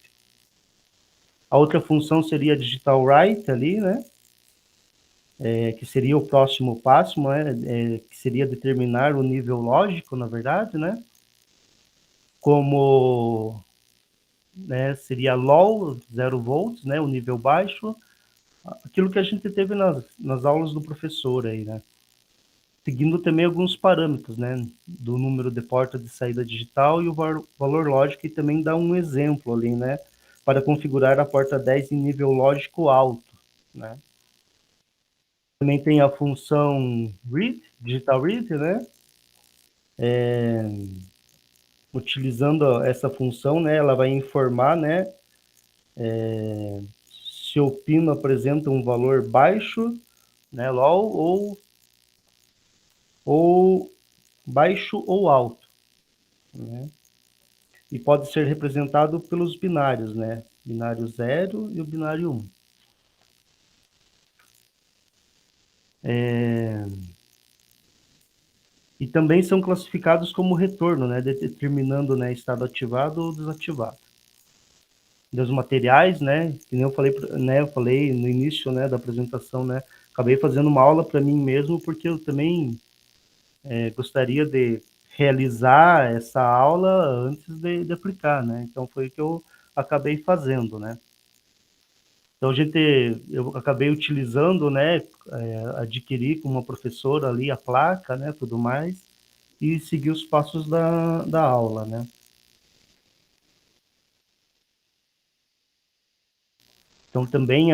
A outra função seria digital write ali, né, que seria o próximo passo, né, que seria determinar o nível lógico, na verdade, né, como, né, seria low, 0 volts, né, o nível baixo, aquilo que a gente teve nas aulas do professor aí, né, seguindo também alguns parâmetros, né, do número de porta de saída digital e o valor lógico, e também dá um exemplo ali, né, para configurar a porta 10 em nível lógico alto, né. Também tem a função read, digital read, né, utilizando essa função, né, ela vai informar, né, se o pino apresenta um valor baixo, né, low, ou baixo ou alto, né, e pode ser representado pelos binários, né, binário 0 e o binário 1. E também são classificados como retorno, né, determinando, né, estado ativado ou desativado. Dos materiais, né, que nem eu falei, né, eu falei no início, né, da apresentação, né, acabei fazendo uma aula para mim mesmo, porque eu também gostaria de realizar essa aula antes de aplicar, né, então foi o que eu acabei fazendo, né. Então eu acabei utilizando, né, adquiri com uma professora ali a placa, né, tudo mais, e segui os passos da aula, né. Então também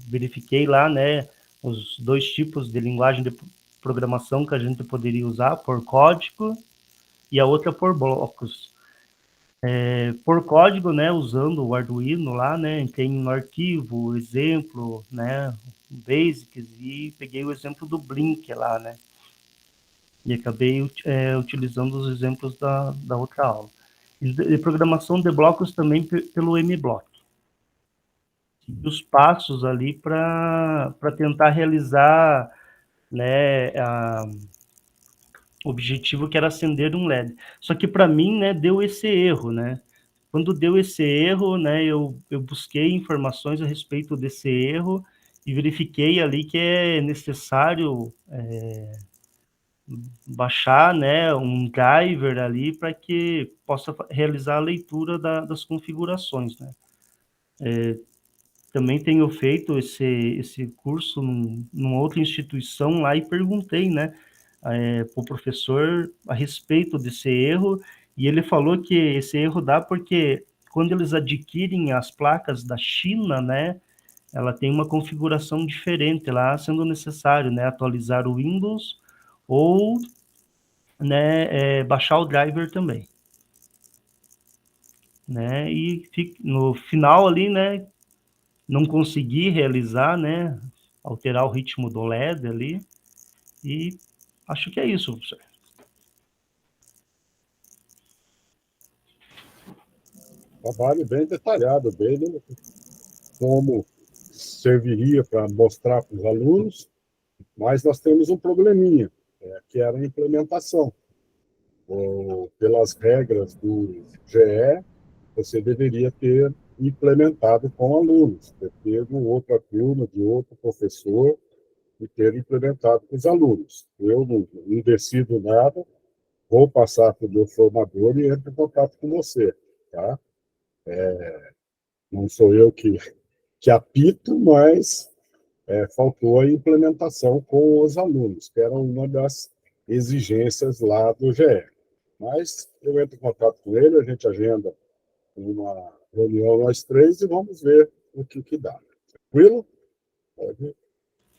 verifiquei lá, né, os 2 tipos de linguagem de programação que a gente poderia usar, por código e a outra por blocos. Por código, né, usando o Arduino lá, né, entrei no arquivo, exemplo, né, basics, e peguei o exemplo do Blink lá, né, e acabei utilizando os exemplos da outra aula. E programação de blocos também pelo MBlock. Os passos ali para tentar realizar, né, o objetivo que era acender um LED. Só que para mim, né, deu esse erro, né? Quando deu esse erro, né, eu busquei informações a respeito desse erro e verifiquei ali que é necessário baixar, né, um driver ali para que possa realizar a leitura das configurações, né. Também tenho feito esse curso numa outra instituição lá e perguntei, né, para o professor a respeito desse erro, e ele falou que esse erro dá porque quando eles adquirem as placas da China, né, ela tem uma configuração diferente lá, sendo necessário, né, atualizar o Windows ou né, baixar o driver também. Né, e no final ali, né, não consegui realizar, né, alterar o ritmo do LED ali, e acho que é isso, professor. Trabalho bem detalhado dele, como serviria para mostrar para os alunos, mas nós temos um probleminha, que era a implementação. Pelas regras do GE, você deveria ter implementado com alunos, ter pego outra turma de outro professor e ter implementado com os alunos. Eu não decido nada, vou passar para o meu formador e entro em contato com você, tá? Não sou eu que apito, mas faltou a implementação com os alunos, que era uma das exigências lá do GE. Mas eu entro em contato com ele, a gente agenda uma reunião nós três e vamos ver o que dá. Tranquilo?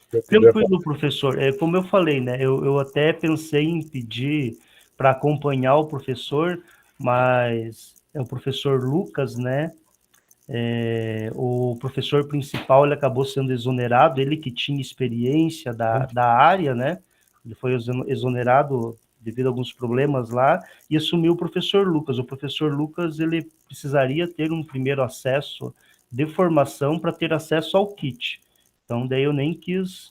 Tranquilo, professor. Como eu falei, né, eu até pensei em pedir para acompanhar o professor, mas é o professor Lucas, né? O professor principal ele acabou sendo exonerado, ele que tinha experiência da área, né? Ele foi exonerado devido a alguns problemas lá, e assumiu o professor Lucas. O professor Lucas ele precisaria ter um primeiro acesso de formação para ter acesso ao kit. Então, daí eu nem quis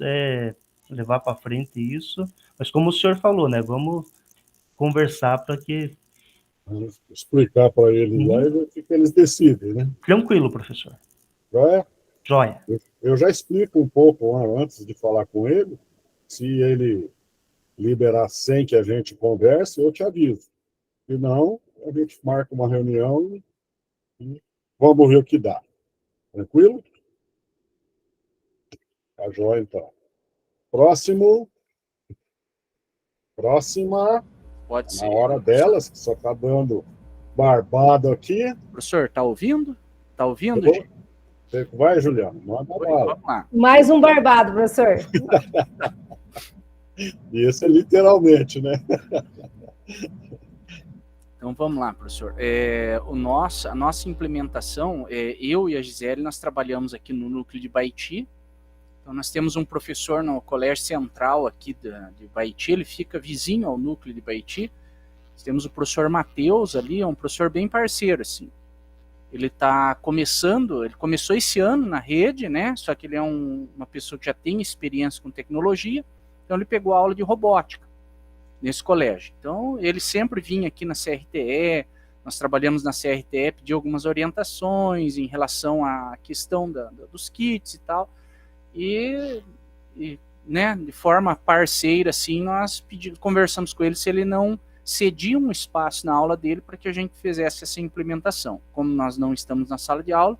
levar para frente isso, mas como o senhor falou, né? Vamos conversar para que... explicar para eles lá e ver o que eles decidem, né? Tranquilo, professor. Joia? Joia. Eu já explico um pouco antes de falar com ele. Se ele liberar sem que a gente converse, eu te aviso. Se não, a gente marca uma reunião e vamos ver o que dá. Tranquilo? Tá joia, então. Próxima. Pode ser. Na hora delas, que só tá dando barbado aqui. Professor, tá ouvindo? Tá ouvindo, gente? Vai, Juliano, manda bala. Vamos lá. Mais um barbado, professor. E esse é literalmente, né? Então vamos lá, professor. A nossa implementação, eu e a Gisele, nós trabalhamos aqui no núcleo de Baiti. Então nós temos um professor no Colégio Central aqui de Baiti, ele fica vizinho ao núcleo de Baiti. Nós temos o professor Matheus ali, é um professor bem parceiro, assim. Ele começou esse ano na rede, né? Só que ele é uma pessoa que já tem experiência com tecnologia, então ele pegou aula de robótica nesse colégio. Então ele sempre vinha aqui na CRTE, nós trabalhamos na CRTE, pediu algumas orientações em relação à questão dos kits e tal, e né, de forma parceira, assim, nós conversamos com ele se ele não cedia um espaço na aula dele para que a gente fizesse essa implementação. Como nós não estamos na sala de aula,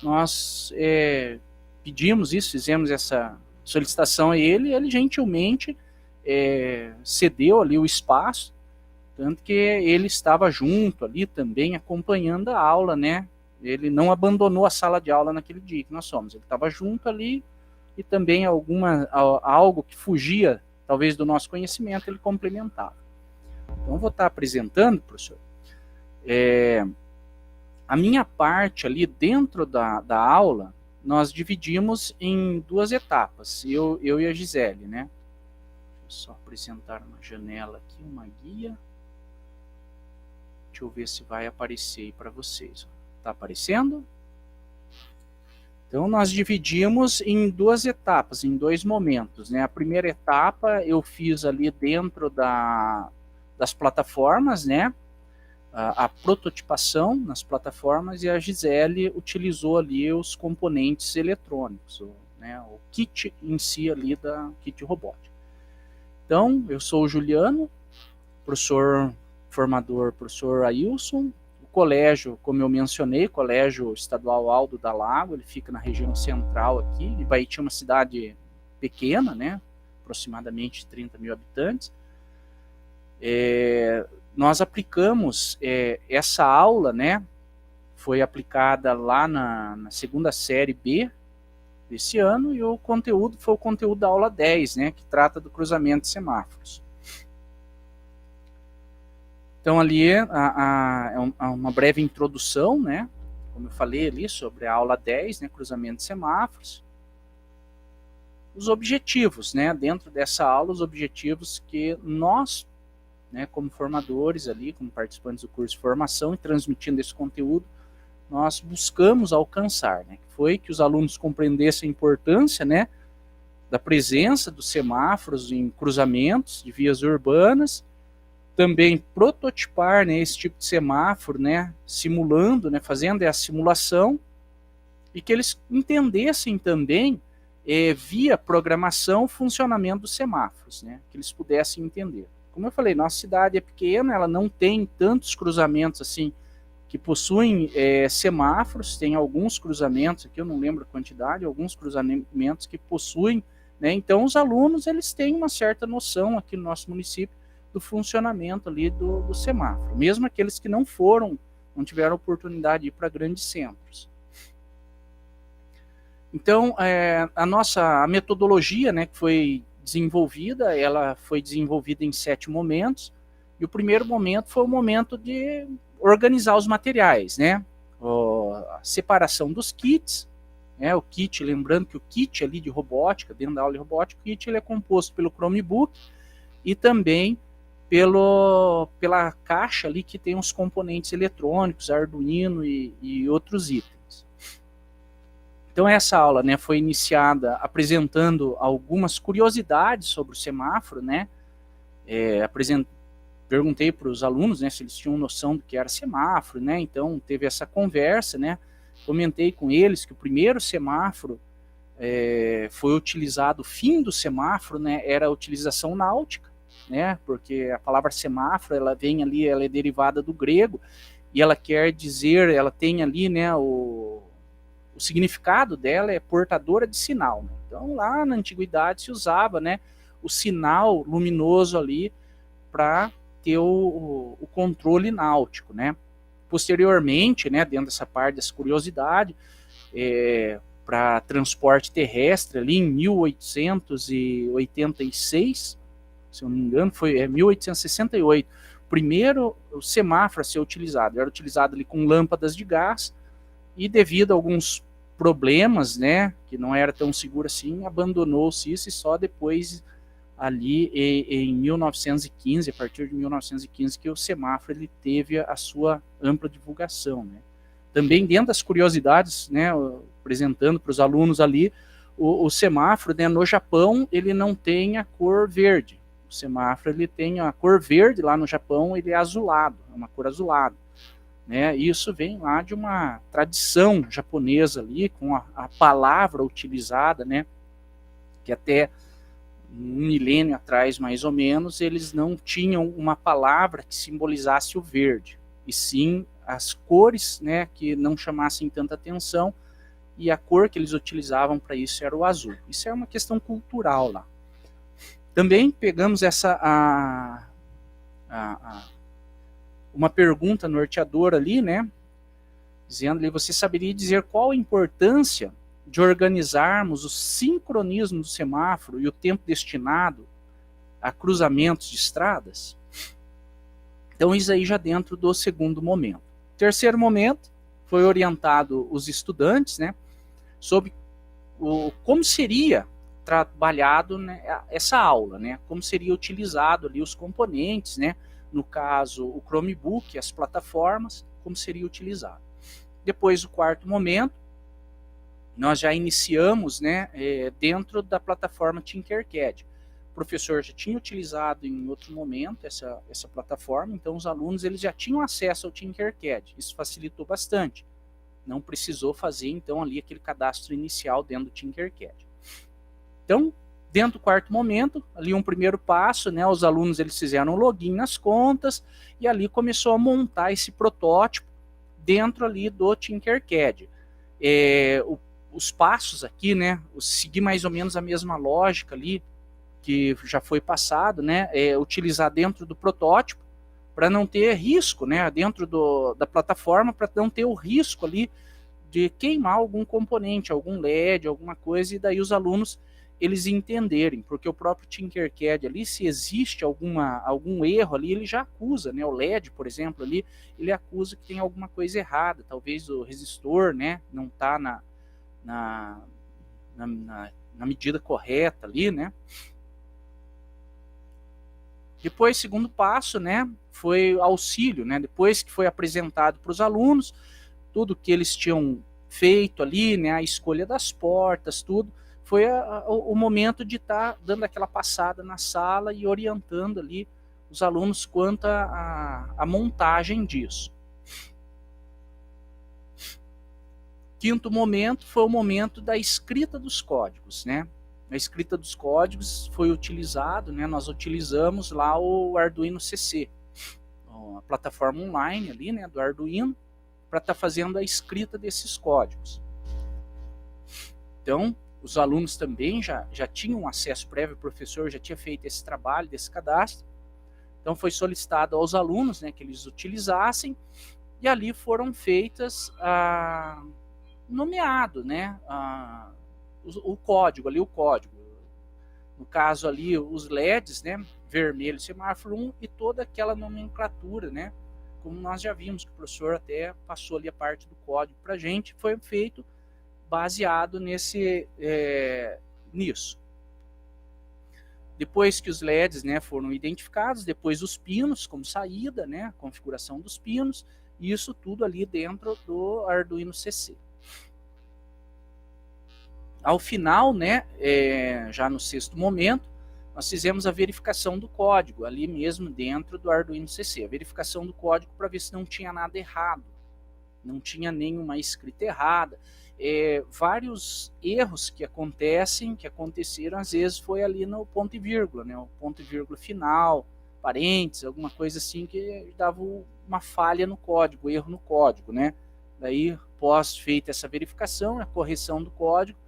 nós pedimos isso, fizemos essa solicitação a ele, e ele gentilmente cedeu ali o espaço, tanto que ele estava junto ali também acompanhando a aula, né? Ele não abandonou a sala de aula naquele dia que nós fomos, ele estava junto ali, e também algo que fugia talvez do nosso conhecimento, ele complementava. Então eu vou estar apresentando, professor, a minha parte ali dentro da aula, nós dividimos em duas etapas, eu e a Gisele, né? Deixa eu só apresentar uma janela aqui, uma guia. Deixa eu ver se vai aparecer aí para vocês. Está aparecendo? Então, nós dividimos em duas etapas, em dois momentos, né? A primeira etapa eu fiz ali dentro das plataformas, né? A prototipação nas plataformas, e a Gisele utilizou ali os componentes eletrônicos, né? O kit em si ali da kit robótica. Então, eu sou o Juliano, professor formador, professor Ailson. O colégio, como eu mencionei, Colégio Estadual Aldo da Lago, ele fica na região central aqui, e Baiti é uma cidade pequena, né? Aproximadamente 30 mil habitantes. Nós aplicamos essa aula, né? Foi aplicada lá na segunda série B desse ano, e o conteúdo foi o conteúdo da aula 10, né? Que trata do cruzamento de semáforos. Então ali é uma breve introdução, né? Como eu falei ali sobre a aula 10, né? Cruzamento de semáforos. Os objetivos, né? Dentro dessa aula, os objetivos que nós, né, como formadores ali, como participantes do curso de formação e transmitindo esse conteúdo, nós buscamos alcançar, né? Foi que os alunos compreendessem a importância, né, da presença dos semáforos em cruzamentos de vias urbanas, também prototipar, né, esse tipo de semáforo, né, simulando, né, fazendo a simulação, e que eles entendessem também, via programação, o funcionamento dos semáforos, né, que eles pudessem entender. Como eu falei, nossa cidade é pequena, ela não tem tantos cruzamentos assim, que possuem semáforos, tem alguns cruzamentos, aqui eu não lembro a quantidade, alguns cruzamentos que possuem, né, então os alunos eles têm uma certa noção aqui no nosso município do funcionamento ali do semáforo, mesmo aqueles que não tiveram oportunidade de ir para grandes centros. Então, a metodologia, né, que foi desenvolvida, ela foi desenvolvida em 7 momentos, e o primeiro momento foi o momento de organizar os materiais, né, a separação dos kits, né, o kit, lembrando que o kit ali de robótica, dentro da aula de robótica, o kit ele é composto pelo Chromebook e também pela caixa ali que tem os componentes eletrônicos, Arduino e outros itens. Então essa aula, né, foi iniciada apresentando algumas curiosidades sobre o semáforo, né, perguntei para os alunos, né, se eles tinham noção do que era semáforo, né, então teve essa conversa, né, comentei com eles que o primeiro semáforo foi utilizado, o fim do semáforo, né, era a utilização náutica, né, porque a palavra semáforo, ela vem ali, ela é derivada do grego, e ela quer dizer, ela tem ali, né, o significado dela é portadora de sinal, né? Então lá na antiguidade se usava, né, o sinal luminoso ali para ter o controle náutico, né? Posteriormente, né, dentro dessa parte dessa curiosidade, para transporte terrestre ali em 1886, se eu não me engano, foi 1868, primeiro o semáforo a ser utilizado, era utilizado ali com lâmpadas de gás, e devido a alguns problemas, né, que não era tão seguro assim, abandonou-se isso, e só depois ali em 1915, a partir de 1915, que o semáforo ele teve a sua ampla divulgação, né. Também dentro das curiosidades, né, apresentando para os alunos ali, o semáforo, né, no Japão, ele não tem a cor verde. O semáforo ele tem a cor verde, lá no Japão ele é azulado, é uma cor azulada. Né, isso vem lá de uma tradição japonesa ali, com a palavra utilizada, né, que até um milênio atrás, mais ou menos, eles não tinham uma palavra que simbolizasse o verde, e sim as cores, né, que não chamassem tanta atenção, e a cor que eles utilizavam para isso era o azul. Isso é uma questão cultural lá. Também pegamos uma pergunta norteadora ali, né, dizendo ali, você saberia dizer qual a importância de organizarmos o sincronismo do semáforo e o tempo destinado a cruzamentos de estradas? Então isso aí já dentro do segundo momento. Terceiro momento, foi orientado os estudantes, né, sobre como seria trabalhado, né, essa aula, né, como seria utilizado ali os componentes, né, no caso o Chromebook, as plataformas, como seria utilizado. Depois do quarto momento, nós já iniciamos, né, dentro da plataforma Tinkercad. O professor já tinha utilizado em outro momento essa plataforma, então os alunos eles já tinham acesso ao Tinkercad, isso facilitou bastante. Não precisou fazer então ali aquele cadastro inicial dentro do Tinkercad. Então, dentro do quarto momento, ali um primeiro passo, né, os alunos eles fizeram um login nas contas e ali começou a montar esse protótipo dentro ali do Tinkercad. Os passos aqui, né, seguir mais ou menos a mesma lógica ali que já foi passado, né, utilizar dentro do protótipo para não ter risco, né, dentro da plataforma, para não ter o risco ali de queimar algum componente, algum LED, alguma coisa, e daí os alunos eles entenderem, porque o próprio Tinkercad ali, se existe algum erro ali, ele já acusa, né? O LED, por exemplo, ali, ele acusa que tem alguma coisa errada, talvez o resistor, né, não está na medida correta ali, né? Depois, segundo passo, né, foi auxílio, né? Depois que foi apresentado para os alunos, tudo que eles tinham feito ali, né, a escolha das portas, tudo, foi o momento de estar dando aquela passada na sala e orientando ali os alunos quanto à montagem disso. Quinto momento foi o momento da escrita dos códigos, né? A escrita dos códigos foi utilizado, né? Nós utilizamos lá o Arduino CC, a plataforma online ali, né, do Arduino, para estar fazendo a escrita desses códigos. Então, os alunos também já tinham acesso prévio, o professor já tinha feito esse trabalho, desse cadastro. Então, foi solicitado aos alunos, né, que eles utilizassem, e ali foram feitas, nomeado, né, o código. No caso ali, os LEDs, né, vermelho, semáforo 1, e toda aquela nomenclatura, né, como nós já vimos, que o professor até passou ali a parte do código para a gente, foi feito baseado nisso. Depois que os LEDs, né, foram identificados, depois os pinos como saída, né, configuração dos pinos, e isso tudo ali dentro do Arduino CC. Ao final, né, já no sexto momento, nós fizemos a verificação do código, ali mesmo dentro do Arduino CC. A verificação do código para ver se não tinha nada errado, não tinha nenhuma escrita errada. Vários erros que aconteceram, às vezes foi ali no ponto e vírgula, né, o ponto e vírgula final, parênteses, alguma coisa assim que dava uma falha no código, erro no código, né. Daí, após feita essa verificação, a correção do código,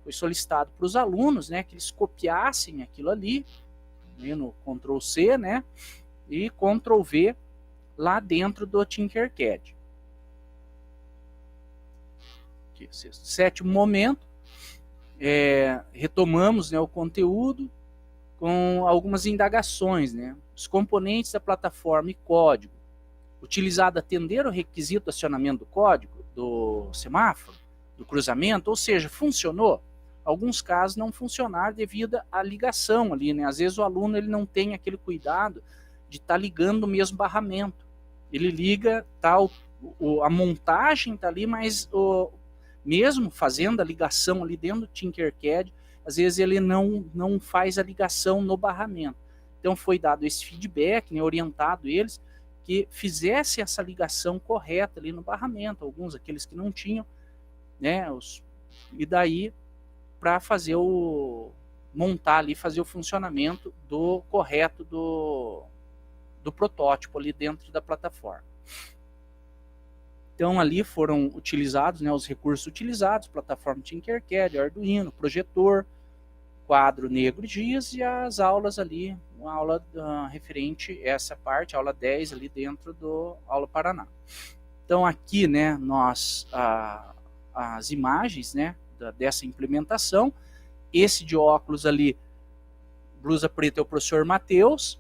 foi solicitado para os alunos, né, que eles copiassem aquilo ali, né, no Ctrl+C, né, e Ctrl+V lá dentro do Tinkercad. Sétimo momento, retomamos, né, o conteúdo com algumas indagações, né, os componentes da plataforma e código, utilizado atender o requisito do acionamento do código, do semáforo, do cruzamento, ou seja, funcionou? Alguns casos não funcionaram devido à ligação ali, né? Às vezes o aluno ele não tem aquele cuidado de estar ligando o mesmo barramento. Ele liga, a montagem está ali, mas mesmo fazendo a ligação ali dentro do Tinkercad, às vezes ele não faz a ligação no barramento. Então foi dado esse feedback, né, orientado eles, que fizesse essa ligação correta ali no barramento, alguns aqueles que não tinham, né, e daí para fazer montar ali, fazer o funcionamento correto do protótipo ali dentro da plataforma. Então ali foram utilizados, né, os recursos utilizados, plataforma Tinkercad, Arduino, projetor, quadro negro giz e as aulas ali, uma aula referente a essa parte, aula 10 ali dentro do Aula Paraná. Então aqui, né, as imagens, né, dessa implementação. Esse de óculos ali, blusa preta, é o professor Matheus.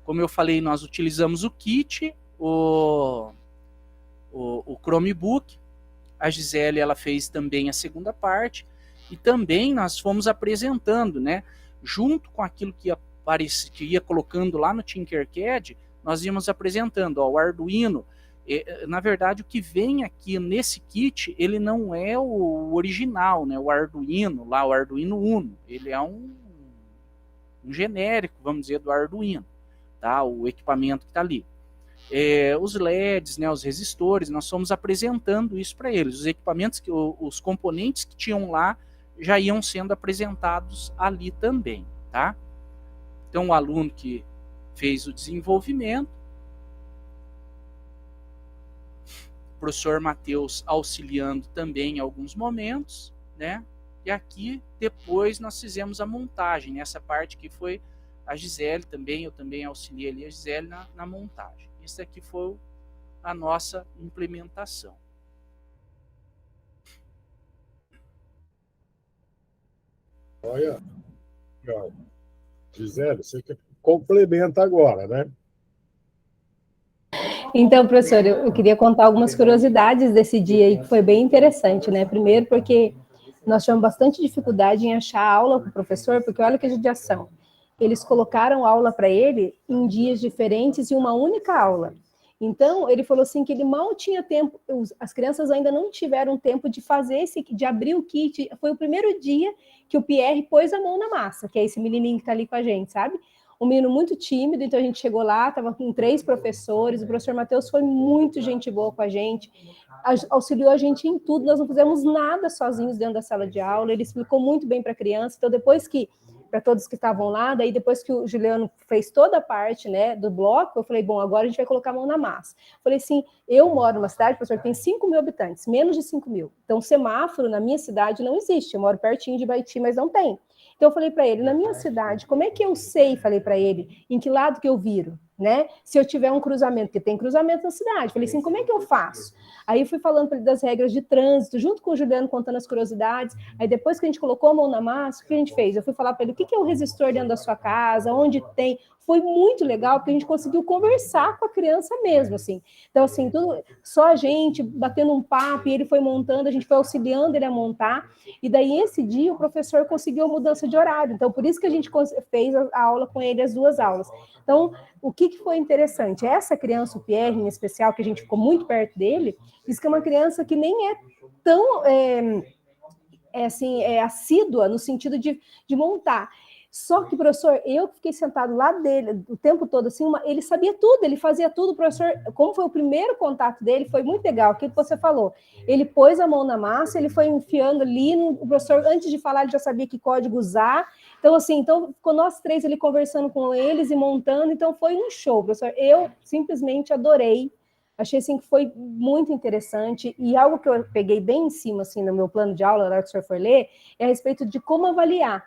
Como eu falei, nós utilizamos o kit, o Chromebook. A Gisele, ela fez também a segunda parte. E também nós fomos apresentando, né, junto com aquilo que ia colocando lá no Tinkercad, nós íamos apresentando, ó, o Arduino. Na verdade, o que vem aqui nesse kit, ele não é o original, né? O Arduino, lá o Arduino Uno, ele é um genérico, vamos dizer, do Arduino, tá? O equipamento que está ali. Os LEDs, né, os resistores, nós fomos apresentando isso para eles. Os equipamentos, os componentes que tinham lá, já iam sendo apresentados ali também, tá? Então, o aluno que fez o desenvolvimento, o professor Matheus auxiliando também em alguns momentos, né? E aqui, depois, nós fizemos a montagem, nessa parte que foi a Gisele também, eu também auxiliei ali a Gisele na montagem. Isso aqui foi a nossa implementação. Olha, legal. Gisele, você que complementa agora, né? Então, professor, eu queria contar algumas curiosidades desse dia aí, que foi bem interessante, né? Primeiro, porque nós tivemos bastante dificuldade em achar aula para o professor, porque olha que judiação. Eles colocaram aula para ele em dias diferentes e uma única aula. Então, ele falou assim que ele mal tinha tempo, as crianças ainda não tiveram tempo de fazer de abrir o kit. Foi o primeiro dia que o Pierre pôs a mão na massa, que é esse menininho que está ali com a gente, sabe? Um menino muito tímido, então a gente chegou lá, estava com 3 professores, o professor Matheus foi muito gente boa com a gente, auxiliou a gente em tudo, nós não fizemos nada sozinhos dentro da sala de aula, ele explicou muito bem para a criança, então depois que, para todos que estavam lá, daí depois que o Juliano fez toda a parte, né, do bloco, eu falei, bom, agora a gente vai colocar a mão na massa. Falei assim, eu moro numa cidade, professor, que tem 5 mil habitantes, menos de 5 mil, então semáforo na minha cidade não existe, eu moro pertinho de Baiti, mas não tem. Então eu falei para ele, na minha cidade, como é que eu sei, falei para ele, em que lado que eu viro, né? Se eu tiver um cruzamento, porque tem cruzamento na cidade. Falei assim, como é que eu faço? Aí fui falando para ele das regras de trânsito, junto com o Juliano contando as curiosidades. Aí depois que a gente colocou a mão na massa, o que a gente fez? Eu fui falar para ele, o que é o resistor dentro da sua casa, onde tem... Foi muito legal, porque a gente conseguiu conversar com a criança mesmo, assim. Então, assim, tudo, só a gente batendo um papo, e ele foi montando, a gente foi auxiliando ele a montar, e daí, esse dia, o professor conseguiu a mudança de horário. Então, por isso que a gente fez a aula com ele, as 2 aulas. Então, o que foi interessante? Essa criança, o Pierre, em especial, que a gente ficou muito perto dele, diz que é uma criança que nem é tão... assídua no sentido de montar. Só que, professor, eu fiquei sentado lá dele o tempo todo, assim, ele sabia tudo, ele fazia tudo, professor, como foi o primeiro contato dele, foi muito legal, o que você falou, ele pôs a mão na massa, ele foi enfiando ali, o professor, antes de falar, ele já sabia que código usar, então, assim, ficou nós 3 ali conversando com eles e montando, então foi um show, professor, eu simplesmente adorei, achei, assim, que foi muito interessante, e algo que eu peguei bem em cima, assim, no meu plano de aula, na hora que o senhor for ler, é a respeito de como avaliar.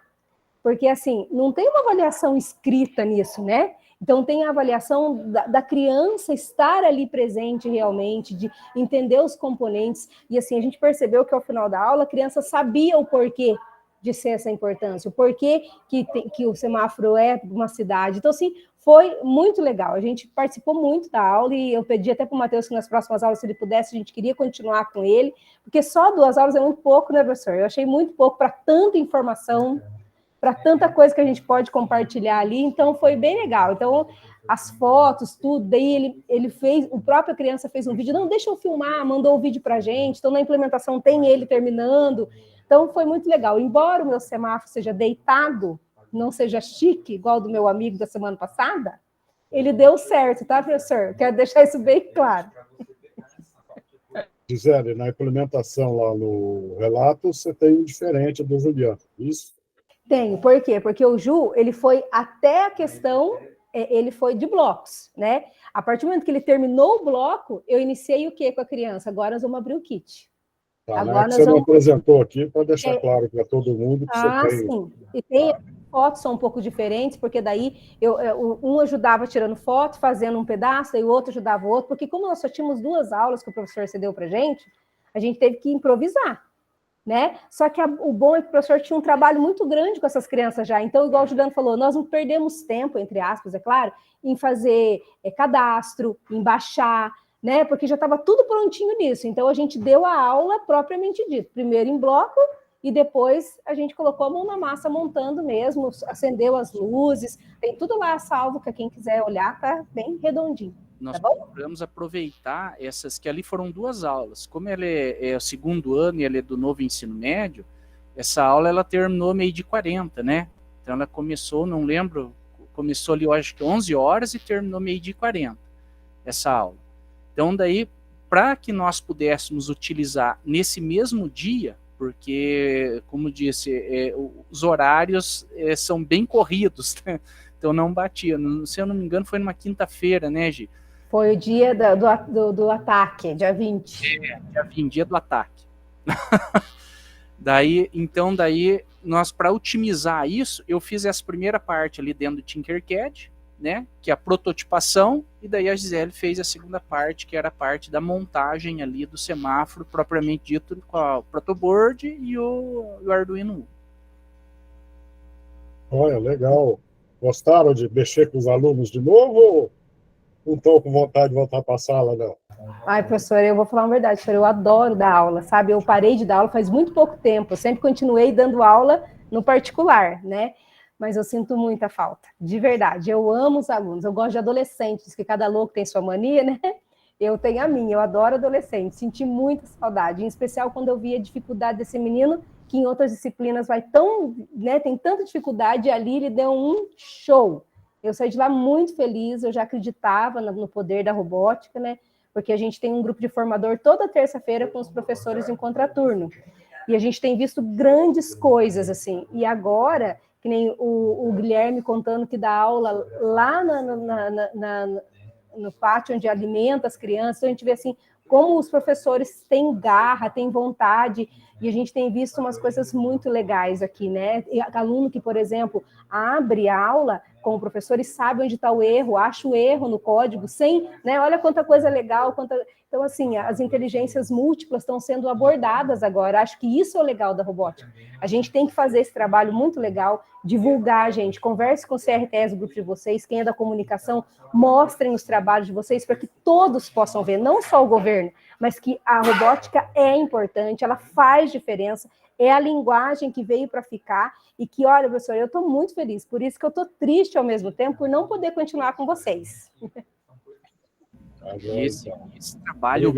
Porque, assim, não tem uma avaliação escrita nisso, né? Então, tem a avaliação da criança estar ali presente realmente, de entender os componentes. E, assim, a gente percebeu que, ao final da aula, a criança sabia o porquê de ser essa importância, o porquê que o semáforo é uma cidade. Então, assim, foi muito legal. A gente participou muito da aula e eu pedi até para o Matheus que nas próximas aulas, se ele pudesse, a gente queria continuar com ele, porque só 2 aulas é muito pouco, né, professor? Eu achei muito pouco para tanta informação, para tanta coisa que a gente pode compartilhar ali, então foi bem legal. Então, as fotos, tudo, daí ele fez, o próprio criança fez um vídeo, não, deixa eu filmar, mandou o vídeo para a gente, então na implementação tem ele terminando, então foi muito legal. Embora o meu semáforo seja deitado, não seja chique, igual do meu amigo da semana passada, ele deu certo, tá, professor? Quero deixar isso bem claro. Gisele, na implementação lá no relato, você tem um diferente do Juliano, isso? Tenho, por quê? Porque o Ju, ele foi até a questão, ele foi de blocos, né? A partir do momento que ele terminou o bloco, eu iniciei o quê com a criança? Agora nós vamos abrir o kit. Tá, Agora né? Você não apresentou aqui, para deixar É. claro para todo mundo que você tem... Sim. E tem fotos são um pouco diferentes, porque daí um ajudava tirando foto, fazendo um pedaço, e o outro ajudava o outro, porque como nós só tínhamos 2 aulas que o professor cedeu para a gente teve que improvisar. Né? Só que o bom é que o professor tinha um trabalho muito grande com essas crianças já. Então, igual o Juliano falou, nós não perdemos tempo, entre aspas, é claro, em fazer cadastro, em baixar, né? Porque já estava tudo prontinho nisso. Então, a gente deu a aula propriamente dito. Primeiro em bloco e depois a gente colocou a mão na massa montando mesmo, acendeu as luzes, tem tudo lá salvo, que quem quiser olhar, tá bem redondinho. Nós Tá bom? procuramos aproveitar essas, que ali foram 2 aulas. Como ela é o 2º ano e ela é do novo ensino médio, essa aula ela terminou 12h40, né? Então ela começou, não lembro, começou ali, eu acho que 11 horas e terminou 12h40, essa aula. Então daí, para que nós pudéssemos utilizar nesse mesmo dia, porque, como disse, os horários são bem corridos, né? Então não batia. Se eu não me engano, foi numa quinta-feira, né, Gi? Foi o dia do ataque, dia 20. Dia 20, dia do ataque. Daí, nós, para otimizar isso, eu fiz essa primeira parte ali dentro do Tinkercad, né, que é a prototipação, e daí a Gisele fez a segunda parte, que era a parte da montagem ali do semáforo, propriamente dito, com o protoboard e o Arduino. Olha, legal. Gostaram de mexer com os alunos de novo ou não estão com vontade de voltar para a sala, não? Ai, professora, eu vou falar uma verdade, professora, eu adoro dar aula, sabe? Eu parei de dar aula faz muito pouco tempo, eu sempre continuei dando aula no particular, né? Mas eu sinto muita falta, de verdade. Eu amo os alunos, eu gosto de adolescentes, que cada louco tem sua mania, né? Eu tenho a minha, eu adoro adolescente, senti muita saudade, em especial quando eu vi a dificuldade desse menino, que em outras disciplinas vai tão, né, tem tanta dificuldade, e ali ele deu um show. Eu saí de lá muito feliz, eu já acreditava no poder da robótica, né? Porque a gente tem um grupo de formador toda terça-feira com os professores em contraturno. E a gente tem visto grandes coisas, assim. E agora, que nem o Guilherme contando que dá aula lá no pátio onde alimenta as crianças, então a gente vê assim como os professores têm garra, têm vontade, e a gente tem visto umas coisas muito legais aqui, né? E aluno que, por exemplo, abre a aula com o professor e sabe onde está o erro, acha o erro no código, sem, né? Olha quanta coisa legal, quanta... Então, assim, as inteligências múltiplas estão sendo abordadas agora. Acho que isso é o legal da robótica. A gente tem que fazer esse trabalho muito legal, divulgar, gente, converse com o CRTS, o grupo de vocês, quem é da comunicação, mostrem os trabalhos de vocês para que todos possam ver, não só o governo, mas que a robótica é importante, ela faz diferença, é a linguagem que veio para ficar, e que, olha, professor, eu estou muito feliz, por isso que eu estou triste ao mesmo tempo, por não poder continuar com vocês. E esse trabalho,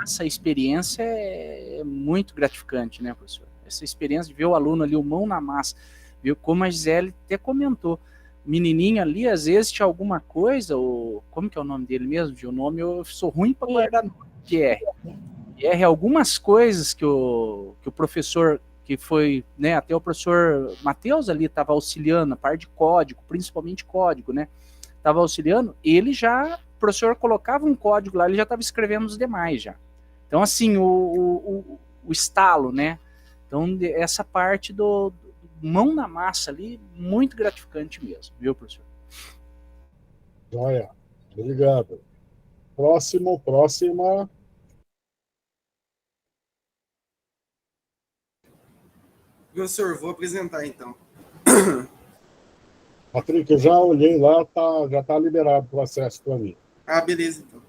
essa experiência é muito gratificante, né, professor? Essa experiência de ver o aluno ali, o mão na massa, viu? Como a Gisele até comentou, menininho ali, às vezes tinha alguma coisa, ou como que é o nome dele mesmo? O nome eu sou ruim para guardar nome, Pierre. Pierre, algumas coisas que o professor, que foi, né, até o professor Matheus ali estava auxiliando, a parte de código, principalmente código, né? Estava auxiliando, ele já, o professor colocava um código lá, ele já estava escrevendo os demais já. Então, assim, o estalo, né? Então, essa parte do mão na massa ali, muito gratificante mesmo, viu, professor? Joia, obrigado. Próxima. Professor, vou apresentar então. Patrick, eu já olhei lá, já está liberado o acesso para mim. Ah, beleza, então.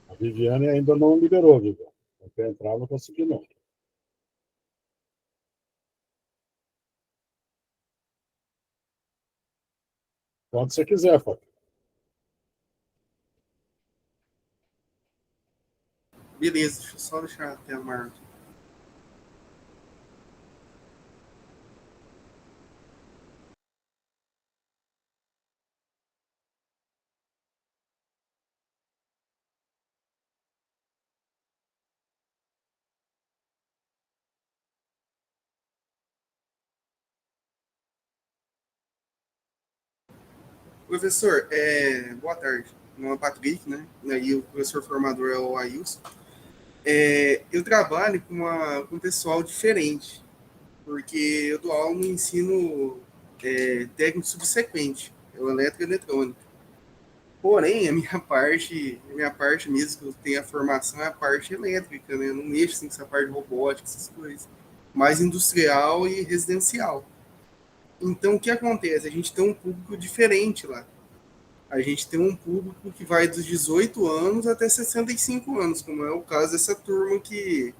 A Viviane ainda não liberou, Viviane. Até entrar, não consegui, não. Quando você quiser, Fábio. Beleza, deixa eu só deixar até a marca. Professor, boa tarde. Meu nome é Patrick, né? E o professor formador é o Ailson. Eu trabalho com um pessoal diferente, porque eu dou aula no ensino técnico subsequente, é o eletroeletrônico. Porém, a minha parte mesmo, que eu tenho a formação, é a parte elétrica, né? Eu não mexo assim, com essa parte de robótica, essas coisas. Mais industrial e residencial. Então, o que acontece? A gente tem um público diferente lá. A gente tem um público que vai dos 18 anos até 65 anos, como é o caso dessa turma que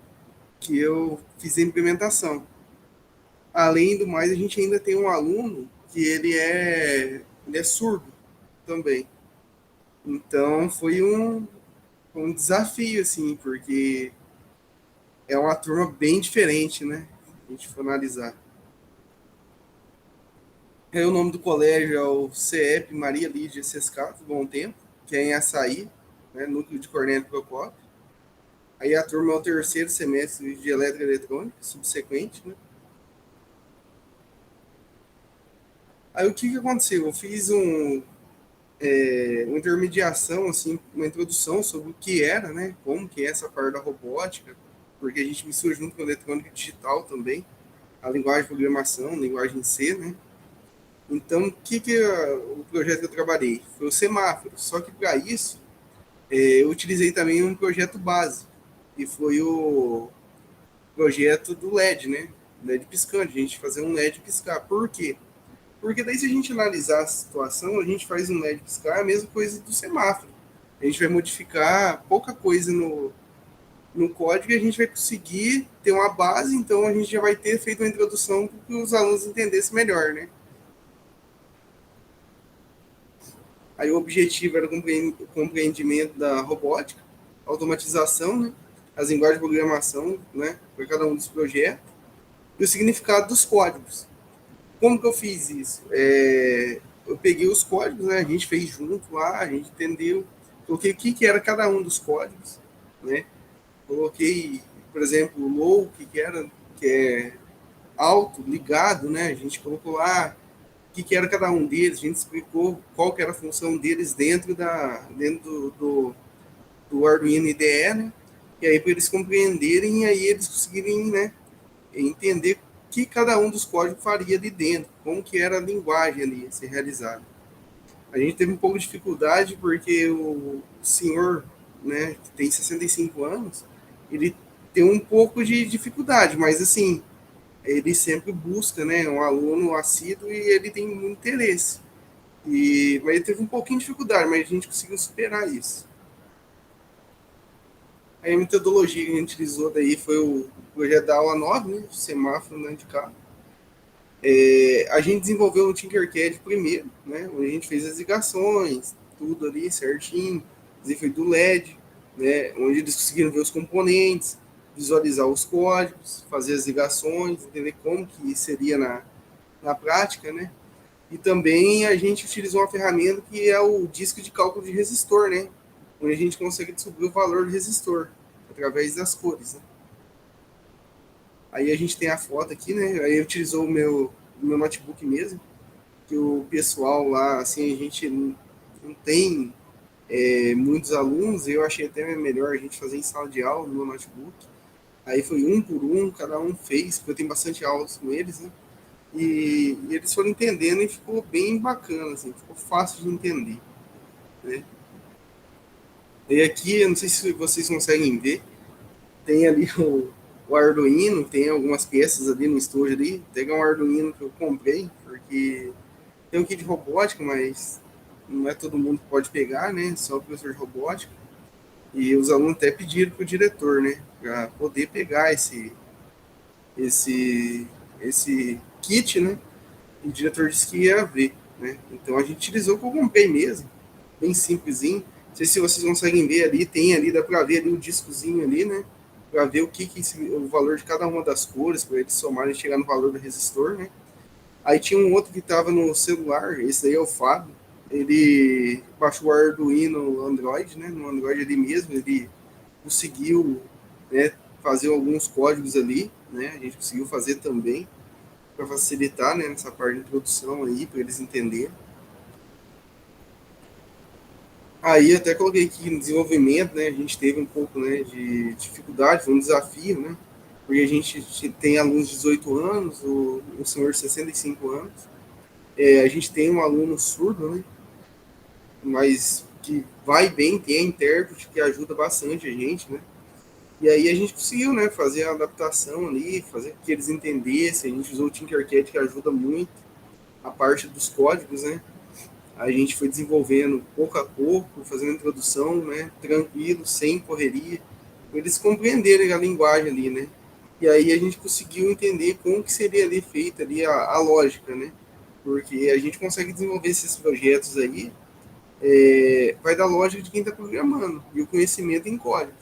eu fiz a implementação. Além do mais, a gente ainda tem um aluno que ele é surdo também. Então, foi um desafio, assim, porque é uma turma bem diferente, né? A gente for analisar. O nome do colégio é o CEP Maria Lídia Sescato, Bom Tempo, que é em Açaí, né, núcleo de Cornélio Procópio. Aí a turma é o terceiro semestre de eletroeletrônica, subsequente, né? Aí o que aconteceu? Eu fiz uma intermediação, assim, uma introdução sobre o que era, né? Como que é essa parte da robótica, porque a gente mistura junto com a eletrônica digital também, a linguagem de programação, linguagem C, né? Então, o projeto que eu trabalhei? Foi o semáforo. Só que para isso, eu utilizei também um projeto base, que foi o projeto do LED, né? LED piscante, a gente fazer um LED piscar. Por quê? Porque daí se a gente analisar a situação, a gente faz um LED piscar, a mesma coisa do semáforo. A gente vai modificar pouca coisa no código e a gente vai conseguir ter uma base, então a gente já vai ter feito uma introdução para que os alunos entendessem melhor, né? Aí o objetivo era o compreendimento da robótica, automatização, né? As linguagens de programação, né? Para cada um dos projetos, e o significado dos códigos. Como que eu fiz isso? Eu peguei os códigos, né? A gente fez junto lá, a gente entendeu, coloquei o que era cada um dos códigos, né? Coloquei, por exemplo, o low, que é alto, ligado, né? A gente colocou lá o que era cada um deles, a gente explicou qual que era a função deles dentro do Arduino IDE, né? E aí para eles compreenderem e aí eles conseguirem, né, entender o que cada um dos códigos faria ali dentro, como que era a linguagem ali a ser realizada. A gente teve um pouco de dificuldade porque o senhor, né, que tem 65 anos, ele tem um pouco de dificuldade, mas assim, ele sempre busca, né, um aluno assíduo e ele tem muito interesse. Mas ele teve um pouquinho de dificuldade, mas a gente conseguiu superar isso. Aí a metodologia que a gente utilizou daí foi o projeto da aula 9, né, o semáforo né, de carro. A gente desenvolveu o Tinkercad primeiro, né, onde a gente fez as ligações, tudo ali certinho, foi do LED, né, onde eles conseguiram ver os componentes, visualizar os códigos, fazer as ligações, entender como que seria na prática, né? E também a gente utilizou uma ferramenta que é o disco de cálculo de resistor, né? Onde a gente consegue descobrir o valor do resistor através das cores, né? Aí a gente tem a foto aqui, né? Aí eu utilizou o meu notebook mesmo, que o pessoal lá, assim, a gente não tem muitos alunos, eu achei até melhor a gente fazer em sala de aula no meu notebook. Aí foi um por um, cada um fez, porque eu tenho bastante aulas com eles, né? E eles foram entendendo e ficou bem bacana, assim, ficou fácil de entender, né? E aqui, eu não sei se vocês conseguem ver, tem ali o Arduino, tem algumas peças ali no estúdio ali, tem um Arduino que eu comprei, porque tem um kit de robótica, mas não é todo mundo que pode pegar, né? Só o professor de robótica. E os alunos até pediram para o diretor, né? Para poder pegar esse kit, né? E o diretor disse que ia ver, né? Então a gente utilizou o que eu comprei mesmo, bem simplesinho. Não sei se vocês conseguem ver ali, tem ali, dá para ver ali o discozinho ali, né? Para ver o valor de cada uma das cores, para eles somarem e chegar no valor do resistor, né? Aí tinha um outro que estava no celular, esse daí é o Fábio. Ele baixou o Arduino Android, né? No Android ali mesmo, ele conseguiu, né, fazer alguns códigos ali, né? A gente conseguiu fazer também para facilitar, né, nessa parte de introdução aí, para eles entenderem. Aí até coloquei aqui no desenvolvimento, né? A gente teve um pouco, né, de dificuldade, foi um desafio, né? Porque a gente tem alunos de 18 anos, o senhor de 65 anos. A gente tem um aluno surdo, né? Mas que vai bem, tem a intérprete que ajuda bastante a gente, né? E aí a gente conseguiu, né, fazer a adaptação ali, fazer que eles entendessem. A gente usou o Tinkercad, que ajuda muito a parte dos códigos, né? A gente foi desenvolvendo pouco a pouco, fazendo a introdução, né, tranquilo, sem correria, para eles compreenderem a linguagem ali, né? E aí a gente conseguiu entender como que seria ali feita ali a lógica, né? Porque a gente consegue desenvolver esses projetos aí, vai da lógica de quem está programando e o conhecimento em código.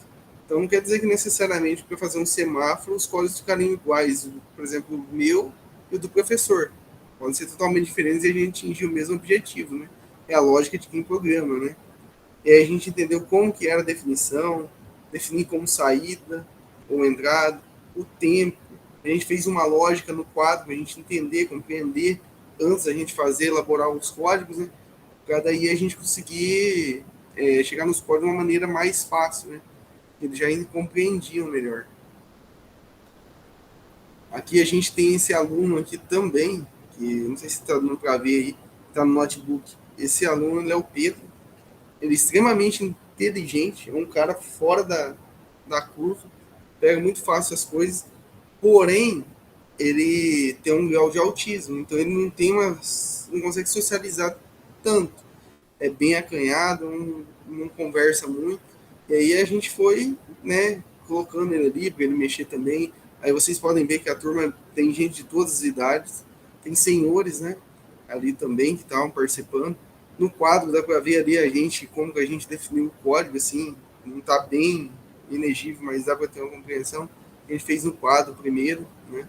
Então não quer dizer que necessariamente para fazer um semáforo os códigos ficarem iguais, por exemplo, o meu e o do professor. Podem ser totalmente diferentes e a gente atingir o mesmo objetivo, né? É a lógica de quem programa, né? E aí a gente entendeu como que era a definição, definir como saída ou entrada, o tempo. A gente fez uma lógica no quadro para a gente entender, compreender, antes da gente fazer, elaborar os códigos, né? Para daí a gente conseguir chegar nos códigos de uma maneira mais fácil, né? Eles já ainda compreendiam melhor. Aqui a gente tem esse aluno aqui também, que não sei se está dando para ver aí, está no notebook. Esse aluno, ele é o Pedro. Ele é extremamente inteligente, é um cara fora da curva, pega muito fácil as coisas, porém, ele tem um grau de autismo, então ele não consegue socializar tanto. É bem acanhado, não conversa muito. E aí a gente foi, né, colocando ele ali para ele mexer também. Aí vocês podem ver que a turma tem gente de todas as idades, tem senhores, né, ali também que estavam participando. No quadro dá para ver ali a gente, como que a gente definiu o código, assim, não está bem ilegível, mas dá para ter uma compreensão. A gente fez no quadro primeiro, né,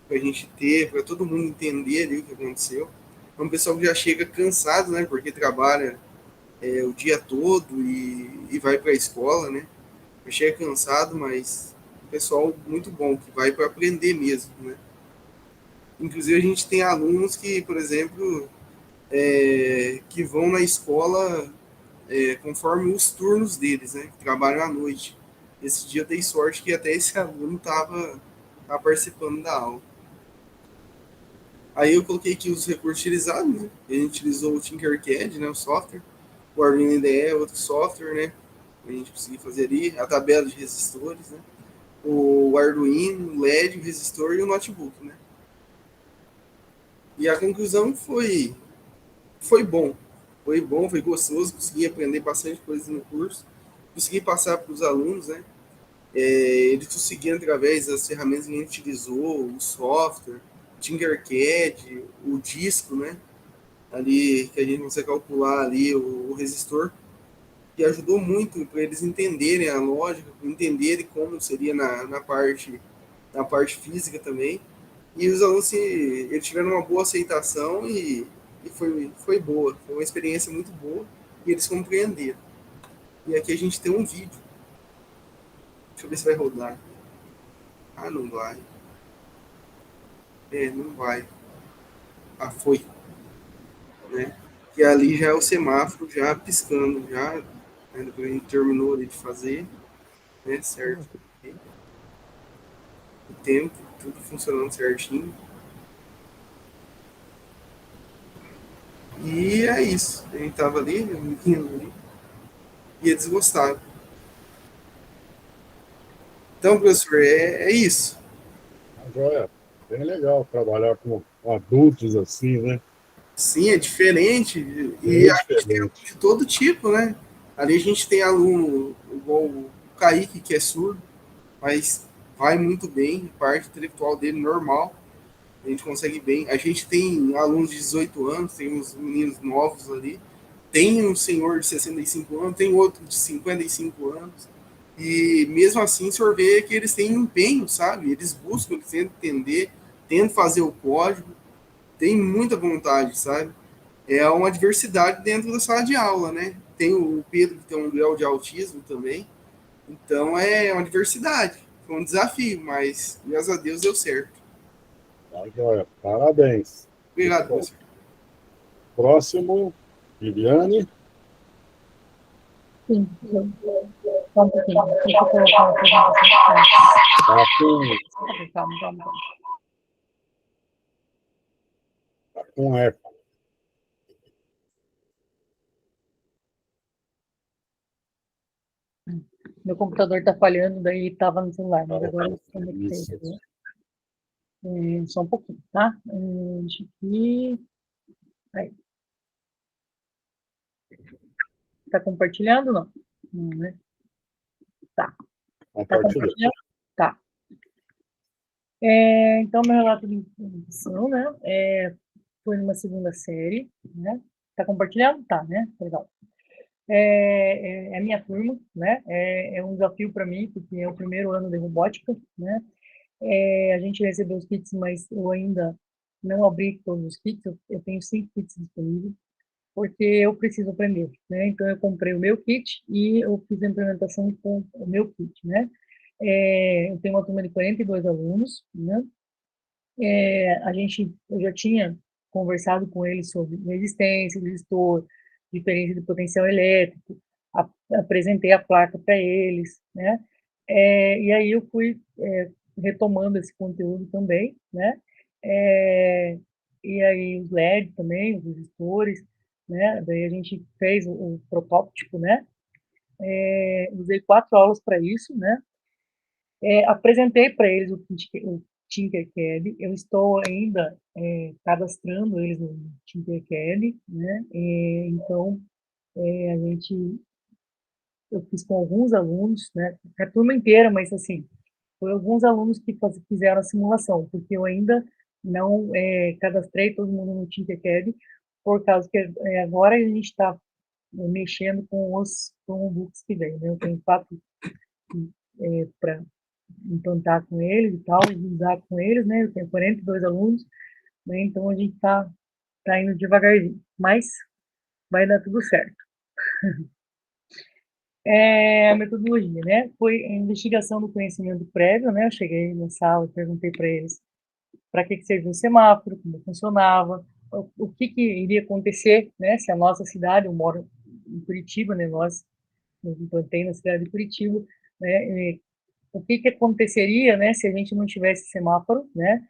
para a gente ter, para todo mundo entender ali o que aconteceu. É um pessoal que já chega cansado, né, porque trabalha o dia todo e vai para a escola, né, chega cansado, mas um pessoal muito bom, que vai para aprender mesmo, né. Inclusive a gente tem alunos que, por exemplo, que vão na escola conforme os turnos deles, né, que trabalham à noite. Esse dia eu dei sorte que até esse aluno estava participando da aula. Aí eu coloquei aqui os recursos utilizados, né? A gente utilizou o Tinkercad, né, o software. O Arduino IDE é outro software, né? A gente conseguiu fazer ali a tabela de resistores, né? O Arduino, o LED, o resistor e o notebook, né? E a conclusão foi bom. Foi bom, foi gostoso, consegui aprender bastante coisa no curso. Consegui passar para os alunos, né? Eles conseguiram, através das ferramentas que a gente utilizou, o software, o Tinkercad, o disco, né? Ali que a gente consegue calcular ali o resistor, que ajudou muito para eles entenderem a lógica, entenderem como seria na parte física também. E os alunos eles tiveram uma boa aceitação e foi boa, foi uma experiência muito boa e eles compreenderam. E aqui a gente tem um vídeo. Deixa eu ver se vai rodar. Ah, não vai. Não vai. Ah, foi. Né? E ali já é o semáforo já piscando, já, né? Depois a gente terminou ali de fazer, né? Certo. O tempo, tudo funcionando certinho. E é isso. A gente tava ali, ali, e eles gostaram. Então, professor, é isso. Joia, bem legal trabalhar com adultos assim, né? Sim, é diferente. Bem E a gente tem diferente. de todo tipo, né? Ali a gente tem aluno igual o Kaique, que é surdo, mas vai muito bem, parte intelectual dele normal, a gente consegue bem. A gente tem alunos de 18 anos, tem uns meninos novos ali, tem um senhor de 65 anos, tem outro de 55 anos, e mesmo assim o senhor vê que eles têm empenho, sabe? Eles buscam, eles tentam entender, tentam fazer o código, tem muita vontade, sabe? É uma diversidade dentro da sala de aula, né? Tem o Pedro, que tem um grau de autismo também, então é uma diversidade. Foi um desafio, mas graças a Deus deu certo. Tá, joia. Parabéns. Obrigado, professor. Próximo, Viviane. Sim. Só um pouquinho. Deixa eu colocar a apresentação. Tá com, Calma. tá com eco. Meu computador está falhando, daí estava no celular, mas agora eu conectei. Isso. Só um pouquinho, tá? Deixa eu aí. Tá compartilhando ou não? Não, né? Tá. Tá Compartilhou. compartilhando? Tá. Então, meu relato de introdução, né? Foi numa segunda série, né? Tá compartilhando? Tá, né? Legal. É a minha turma, né? É um desafio para mim, porque é o primeiro ano de robótica, né? A gente recebeu os kits, mas eu ainda não abri todos os kits, eu tenho 5 kits disponíveis, porque eu preciso aprender, né? Então, eu comprei o meu kit e eu fiz a implementação com o meu kit, né? Eu tenho uma turma de 42 alunos, né? Eu já tinha conversado com eles sobre resistência, resistor, diferença de potencial elétrico, apresentei a placa para eles, né? E aí eu fui retomando esse conteúdo também, né? E aí os LED também, os resistores, né? Daí a gente fez o protótipo, né? Usei 4 aulas para isso, né? Apresentei para eles o Tinkercad. Eu estou ainda cadastrando eles no Tinkercad, né? Então, a gente, eu fiz com alguns alunos, né? A turma inteira, mas assim, foi alguns alunos que fizeram a simulação, porque eu ainda não cadastrei todo mundo no Tinkercad, por causa que agora a gente está mexendo com os Chromebooks que vem, né? Eu tenho 4 para implantar com eles e tal, usar com eles, né? Eu tenho 42 alunos, né? Então a gente tá indo devagarzinho, mas vai dar tudo certo. A metodologia, né? Foi a investigação do conhecimento prévio, né? Eu cheguei na sala e perguntei para eles para que servia o semáforo, como funcionava, o que iria acontecer, né? Se a nossa cidade, eu moro em Curitiba, né? Eu implantei na cidade de Curitiba, né? O que aconteceria, né, se a gente não tivesse semáforo, né?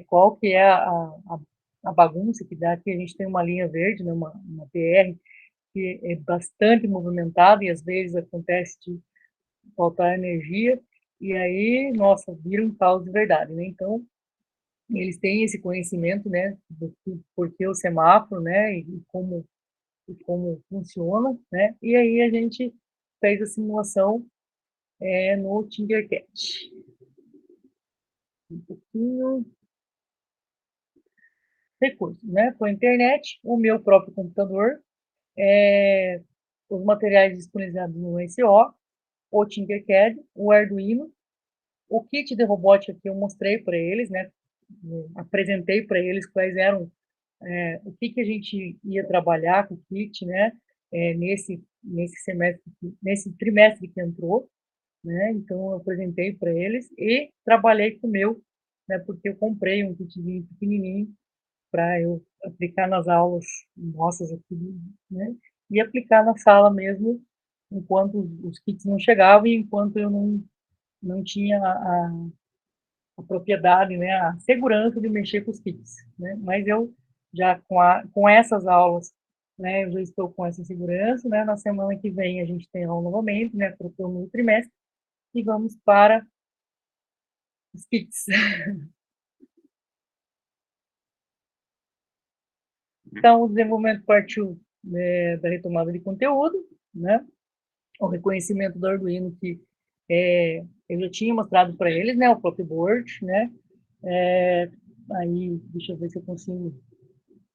Qual que é a bagunça que dá aqui? A gente tem uma linha verde, né, uma PR, que é bastante movimentada e às vezes acontece de faltar energia, e aí, nossa, vira um caos de verdade, né? Então, eles têm esse conhecimento, né, do porquê o semáforo, né, e como funciona, né? E aí a gente fez a simulação no Tinkercad. Um pouquinho. Recursos, né? Com a internet, o meu próprio computador, os materiais disponibilizados no SO, o Tinkercad, o Arduino, o kit de robótica que eu mostrei para eles, né? Apresentei para eles quais eram, o que a gente ia trabalhar com o kit, né? Nesse semestre, nesse trimestre que entrou, né? Então eu apresentei para eles e trabalhei com o meu, né? Porque eu comprei um kitzinho pequenininho para eu aplicar nas aulas nossas aqui, né? E aplicar na sala mesmo, enquanto os kits não chegavam e enquanto eu não tinha a propriedade, né? A segurança de mexer com os kits, né? Mas eu já com essas aulas, né? Eu já estou com essa segurança, né? Na semana que vem a gente tem aula novamente, né? Para o turno do trimestre e vamos para os kits. Então, o desenvolvimento partiu da retomada de conteúdo, né? O reconhecimento do Arduino que eu já tinha mostrado para eles, né? O próprio board, né? Aí, deixa eu ver se eu consigo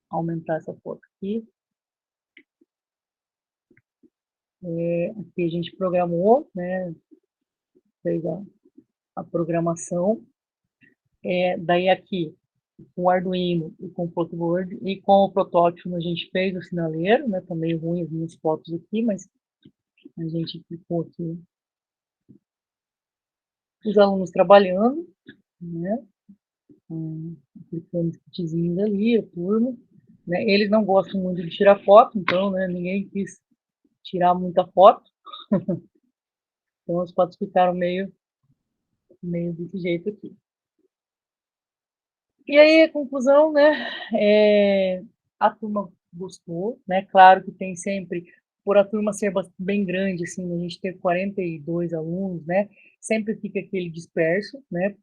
aumentar essa foto aqui. Aqui a gente programou, né? Fez a programação. Daí aqui, com o Arduino e com o Protoboard e com o protótipo a gente fez o sinaleiro, né? Tá meio ruim as minhas fotos aqui, mas a gente ficou aqui os alunos trabalhando, né? Aplicando os kitzinhos ali, a turma, né? Eles não gostam muito de tirar foto, então, né? Ninguém quis tirar muita foto, então as fotos ficaram meio desse jeito aqui. E aí, a conclusão, né? A turma gostou, né? Claro que tem sempre, por a turma ser bem grande, assim, a gente ter 42 alunos, né? Sempre fica aquele disperso, né?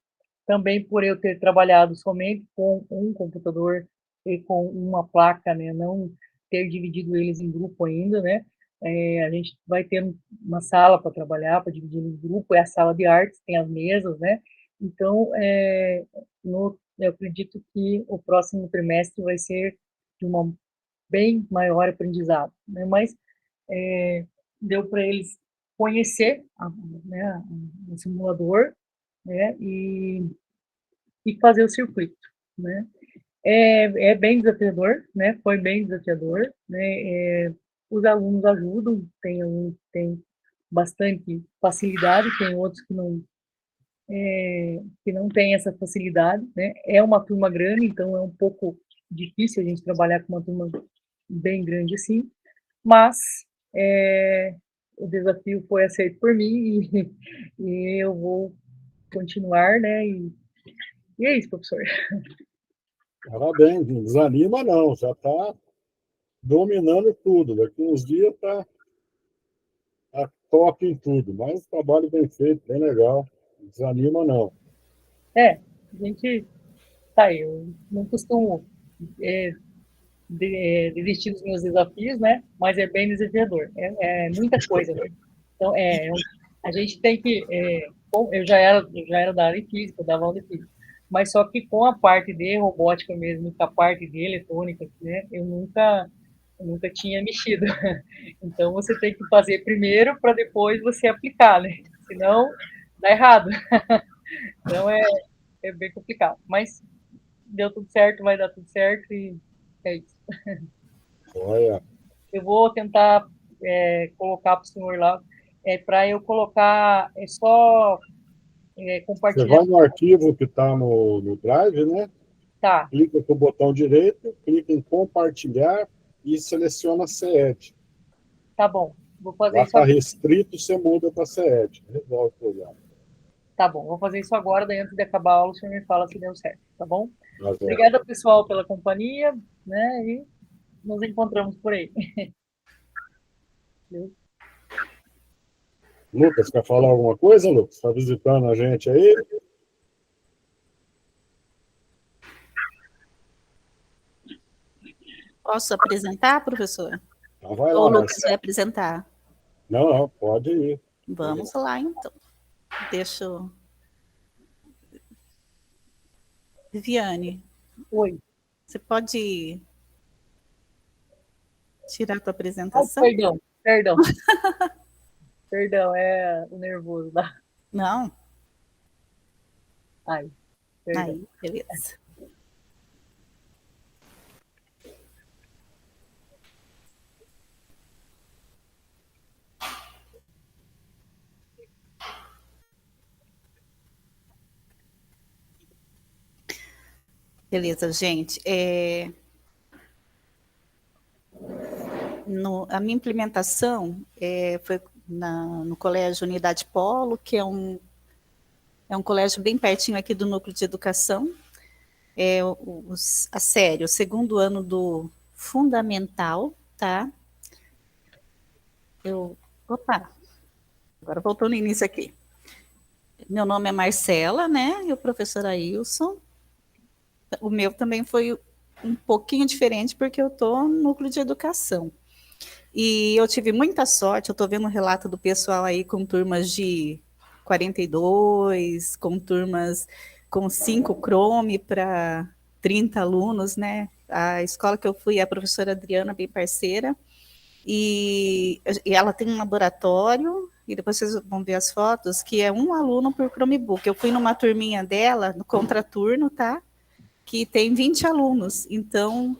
Também por eu ter trabalhado somente com um computador e com uma placa, né? Não ter dividido eles em grupo ainda, né? A gente vai ter uma sala para trabalhar, para dividir em grupo, é a sala de artes, tem as mesas, né? Então, eu acredito que o próximo trimestre vai ser de uma bem maior aprendizado, né? Mas deu para eles conhecer, né, o simulador, né? E fazer o circuito, né? É bem desafiador, né? Foi bem desafiador, né? Os alunos ajudam, tem alunos que tem bastante facilidade, tem outros que não tem essa facilidade, né? É uma turma grande, então é um pouco difícil a gente trabalhar com uma turma bem grande assim, mas o desafio foi aceito por mim e eu vou continuar, né? E é isso, professor. Parabéns, não desanima não, já está dominando tudo. Daqui uns dias está top em tudo, mas trabalho bem feito, bem legal. Não desanima não. A gente, tá, eu não costumo desistir dos meus desafios, né? Mas é bem desafiador, é muita coisa, né? Então, a gente tem que, eu já era da área de física, eu dava aula de física, mas só que com a parte de robótica mesmo, com a parte de eletrônica, né? Eu nunca tinha mexido. Então, você tem que fazer primeiro para depois você aplicar, né? Senão, dá errado. Então, é bem complicado. Mas deu tudo certo, vai dar tudo certo e é isso. Olha, Eu vou tentar colocar para o senhor lá, para eu colocar, só você compartilhar. vai no arquivo que está no Drive, né? Tá, Clica com o botão direito, clica em compartilhar e seleciona CED. tá bom. Vou fazer Lá isso está agora. restrito, você muda para CED. Resolve o problema. Tá bom, vou fazer isso agora, daí antes de acabar a aula, o senhor me fala se deu certo, tá bom? Mas, Obrigada, pessoal, pela companhia, né? E nos encontramos por aí. Lucas, quer falar alguma coisa, Lucas? Está visitando a gente aí? Posso apresentar, professor? Então vai Ou o lá, Lucas vai Marcelo. apresentar? Não, pode ir. Vamos lá, então. Deixa eu... Viviane, Oi. você pode tirar a tua Ai, apresentação? perdão. Perdão, é o nervoso lá. Não? Ai, perdão. Aí, beleza. Beleza, gente. A minha implementação foi no Colégio Unidade Polo, que é um colégio bem pertinho aqui do Núcleo de Educação. A série, o segundo ano do Fundamental, tá? Opa, agora voltou no início aqui. Meu nome é Marcela, né? E o professor Ailson. O meu também foi um pouquinho diferente, porque eu estou no Núcleo de Educação. E eu tive muita sorte, eu estou vendo o relato do pessoal aí com turmas de 42, com turmas com 5 Chrome para 30 alunos, né? A escola que eu fui, a professora Adriana, bem parceira, e ela tem um laboratório, e depois vocês vão ver as fotos, que é um aluno por Chromebook. Eu fui numa turminha dela, no contraturno, tá? Que tem 20 alunos, então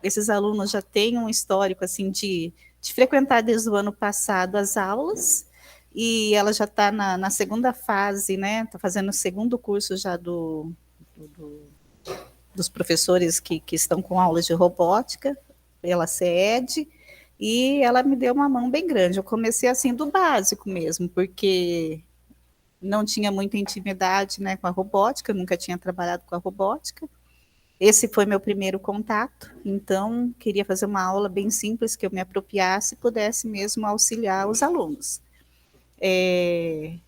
esses alunos já têm um histórico assim de frequentar desde o ano passado as aulas, e ela já está na segunda fase, né? Está fazendo o segundo curso já dos professores que estão com aulas de robótica pela CED, e ela me deu uma mão bem grande. Eu comecei assim do básico mesmo, porque não tinha muita intimidade, né, com a robótica, nunca tinha trabalhado com a robótica. Esse foi meu primeiro contato, então queria fazer uma aula bem simples, que eu me apropriasse e pudesse mesmo auxiliar os alunos.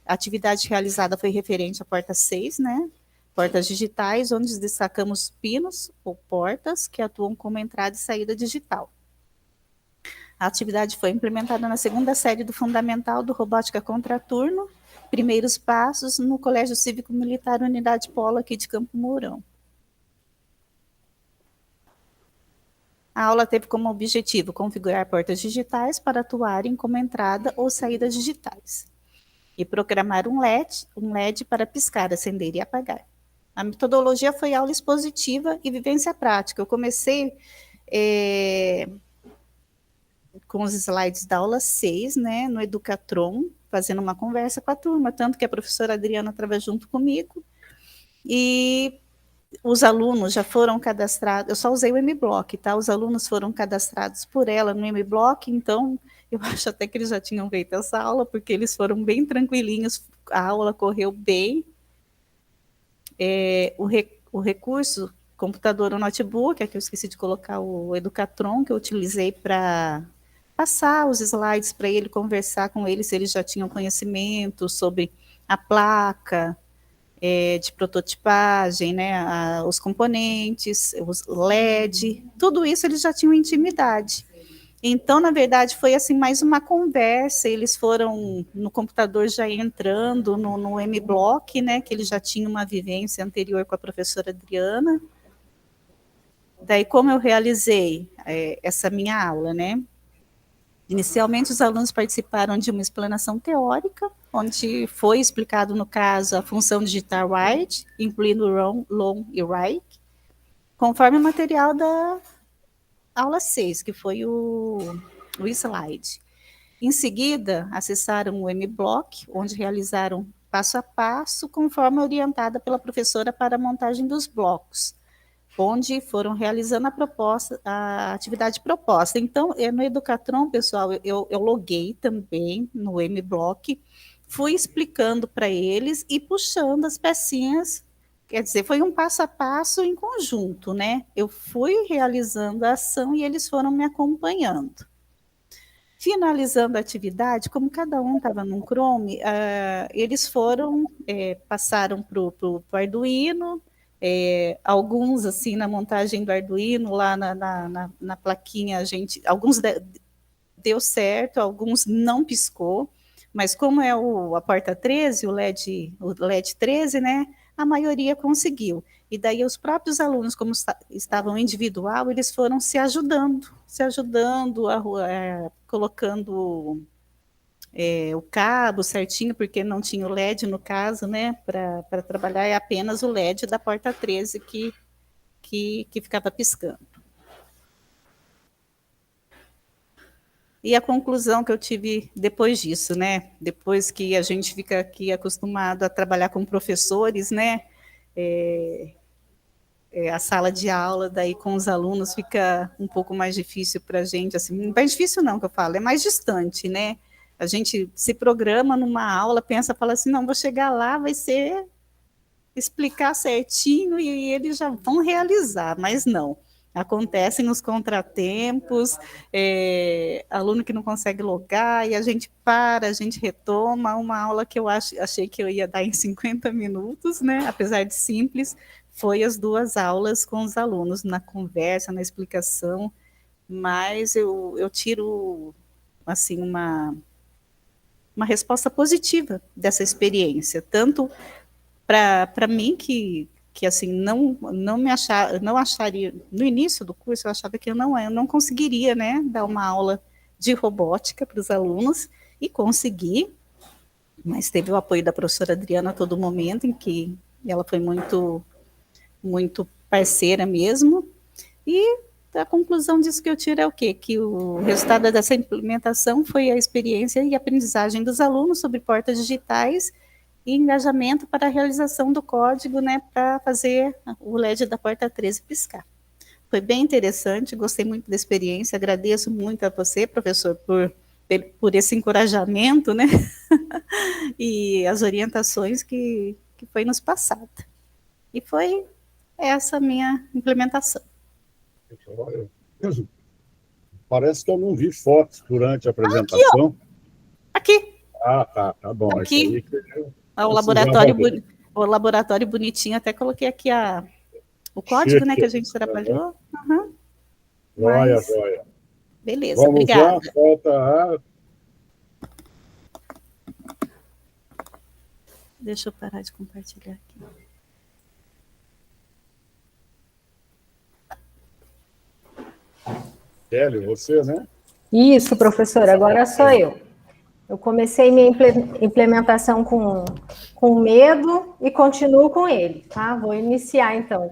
A atividade realizada foi referente à porta 6, né? Portas digitais, onde destacamos pinos ou portas que atuam como entrada e saída digital. A atividade foi implementada na segunda série do Fundamental do Robótica Contraturno, primeiros passos no Colégio Cívico Militar Unidade Polo, aqui de Campo Mourão. A aula teve como objetivo configurar portas digitais para atuarem como entrada ou saída digitais e programar um LED para piscar, acender e apagar. A metodologia foi aula expositiva e vivência prática. Eu comecei com os slides da aula 6, né, no Educatron, fazendo uma conversa com a turma, tanto que a professora Adriana estava junto comigo, e os alunos já foram cadastrados, eu só usei o MBlock, tá? Os alunos foram cadastrados por ela no MBlock, então eu acho até que eles já tinham feito essa aula, porque eles foram bem tranquilinhos, a aula correu bem. O recurso, computador ou notebook, aqui eu esqueci de colocar o Educatron, que eu utilizei para passar os slides para ele, conversar com ele, se eles já tinham conhecimento sobre a placa, de prototipagem, né, os componentes, os LED, tudo isso eles já tinham intimidade. Então, na verdade, foi assim mais uma conversa. Eles foram no computador já entrando no M-Block, né, que eles já tinham uma vivência anterior com a professora Adriana. Daí, como eu realizei essa minha aula, né? Inicialmente, os alunos participaram de uma explanação teórica, onde foi explicado, no caso, a função digitar write, incluindo long e write, conforme o material da aula 6, que foi o slide. Em seguida, acessaram o M-Block, onde realizaram passo a passo, conforme orientada pela professora para a montagem dos blocos, onde foram realizando a atividade proposta. Então, no Educatron, pessoal, eu loguei também no M-Block, fui explicando para eles e puxando as pecinhas. Quer dizer, foi um passo a passo em conjunto, né? Eu fui realizando a ação e eles foram me acompanhando. Finalizando a atividade, como cada um estava num Chrome, eles passaram para o Arduino, alguns, assim, na montagem do Arduino, lá na plaquinha, alguns deu certo, alguns não piscou, mas como é a porta 13, o LED 13, né, a maioria conseguiu. E daí os próprios alunos, como estavam individual, eles foram se ajudando, colocando o cabo certinho, porque não tinha o LED no caso, né, para trabalhar, é apenas o LED da porta 13 que ficava piscando. E a conclusão que eu tive depois disso, né, depois que a gente fica aqui acostumado a trabalhar com professores, né, a sala de aula, daí com os alunos fica um pouco mais difícil para a gente, assim, mais difícil não que eu falo, é mais distante, né? A gente se programa numa aula, fala assim, não, vou chegar lá, vai ser explicar certinho e eles já vão realizar, mas não. Acontecem os contratempos, aluno que não consegue logar, e a gente a gente retoma uma aula que eu achei que eu ia dar em 50 minutos, né? Apesar de simples, foi as 2 aulas com os alunos, na conversa, na explicação, mas eu tiro, assim, uma resposta positiva dessa experiência, tanto para mim que assim não acharia no início do curso, eu achava que eu não conseguiria, né, dar uma aula de robótica para os alunos, e consegui, mas teve o apoio da professora Adriana a todo momento, em que ela foi muito parceira mesmo. E a conclusão disso que eu tiro é o quê? Que o resultado dessa implementação foi a experiência e aprendizagem dos alunos sobre portas digitais e engajamento para a realização do código, né, para fazer o LED da porta 13 piscar. Foi bem interessante, gostei muito da experiência, agradeço muito a você, professor, por esse encorajamento, né, e as orientações que foi nos passada. E foi essa minha implementação. Parece que eu não vi fotos durante a apresentação. Aqui. Ah, tá bom. Aqui. Isso aí O laboratório bonitinho, até coloquei aqui o código, né, que a gente trabalhou. Uhum. Joia. Beleza, Vamos obrigada. lá, falta Deixa eu parar de compartilhar aqui. Kelly, você, né? Isso, professor, agora sou eu. Eu comecei minha implementação com medo e continuo com ele, tá? Vou iniciar, então.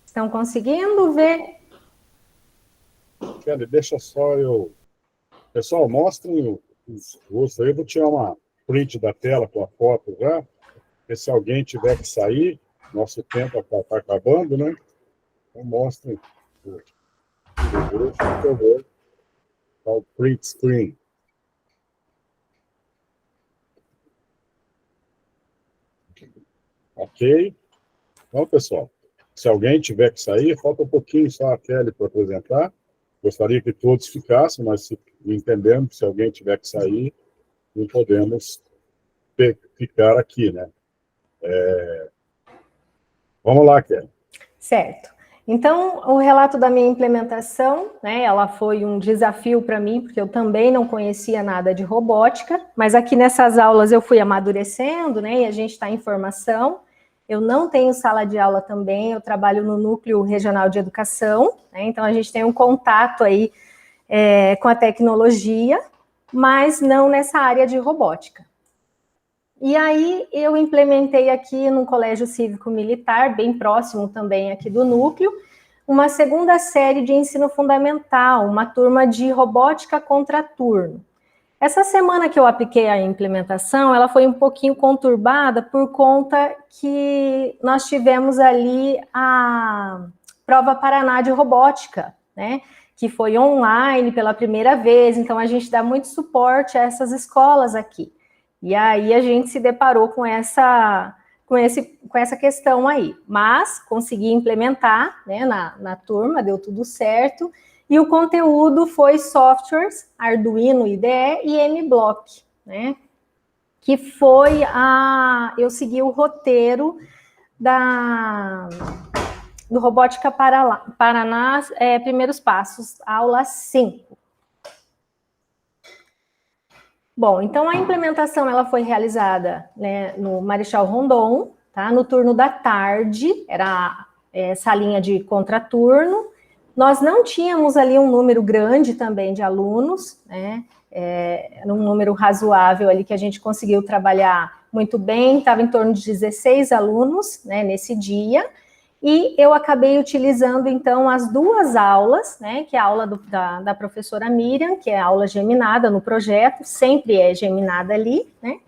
Estão conseguindo ver? Kelly, deixa só eu... Pessoal, mostrem os rostos aí. Eu vou tirar uma print da tela com a foto já. Porque se alguém tiver que sair, nosso tempo está acabando, né? Então, mostrem o rosto, por favor. Tá o print screen. Ok? Então, pessoal, se alguém tiver que sair, falta um pouquinho só a Kelly para apresentar. Gostaria que todos ficassem, mas entendendo que se alguém tiver que sair, não podemos ficar aqui, né? Vamos lá, Kelly. Certo. Então, o relato da minha implementação, né, ela foi um desafio para mim, porque eu também não conhecia nada de robótica, mas aqui nessas aulas eu fui amadurecendo, né, e a gente está em formação. Eu não tenho sala de aula também, eu trabalho no Núcleo Regional de Educação, né, então a gente tem um contato aí com a tecnologia, mas não nessa área de robótica. E aí eu implementei aqui no Colégio Cívico-Militar, bem próximo também aqui do núcleo, uma segunda série de ensino fundamental, uma turma de robótica contraturno. Essa semana que eu apliquei a implementação, ela foi um pouquinho conturbada por conta que nós tivemos ali a Prova Paraná de Robótica, né? Que foi online pela primeira vez, então a gente dá muito suporte a essas escolas aqui. E aí a gente se deparou com essa questão aí. Mas consegui implementar, né, na turma, deu tudo certo. E o conteúdo foi softwares, Arduino IDE e MBlock, né? Que foi eu segui o roteiro do Robótica Paraná, Primeiros Passos, aula 5. Bom, então a implementação ela foi realizada, né, no Marechal Rondon, tá? No turno da tarde, era salinha de contraturno. Nós não tínhamos ali um número grande também de alunos, né? Era um número razoável ali que a gente conseguiu trabalhar muito bem, estava em torno de 16 alunos, né, nesse dia. E eu acabei utilizando, então, as duas aulas, né, que é a aula da professora Miriam, que é a aula geminada no projeto, sempre é geminada ali, né,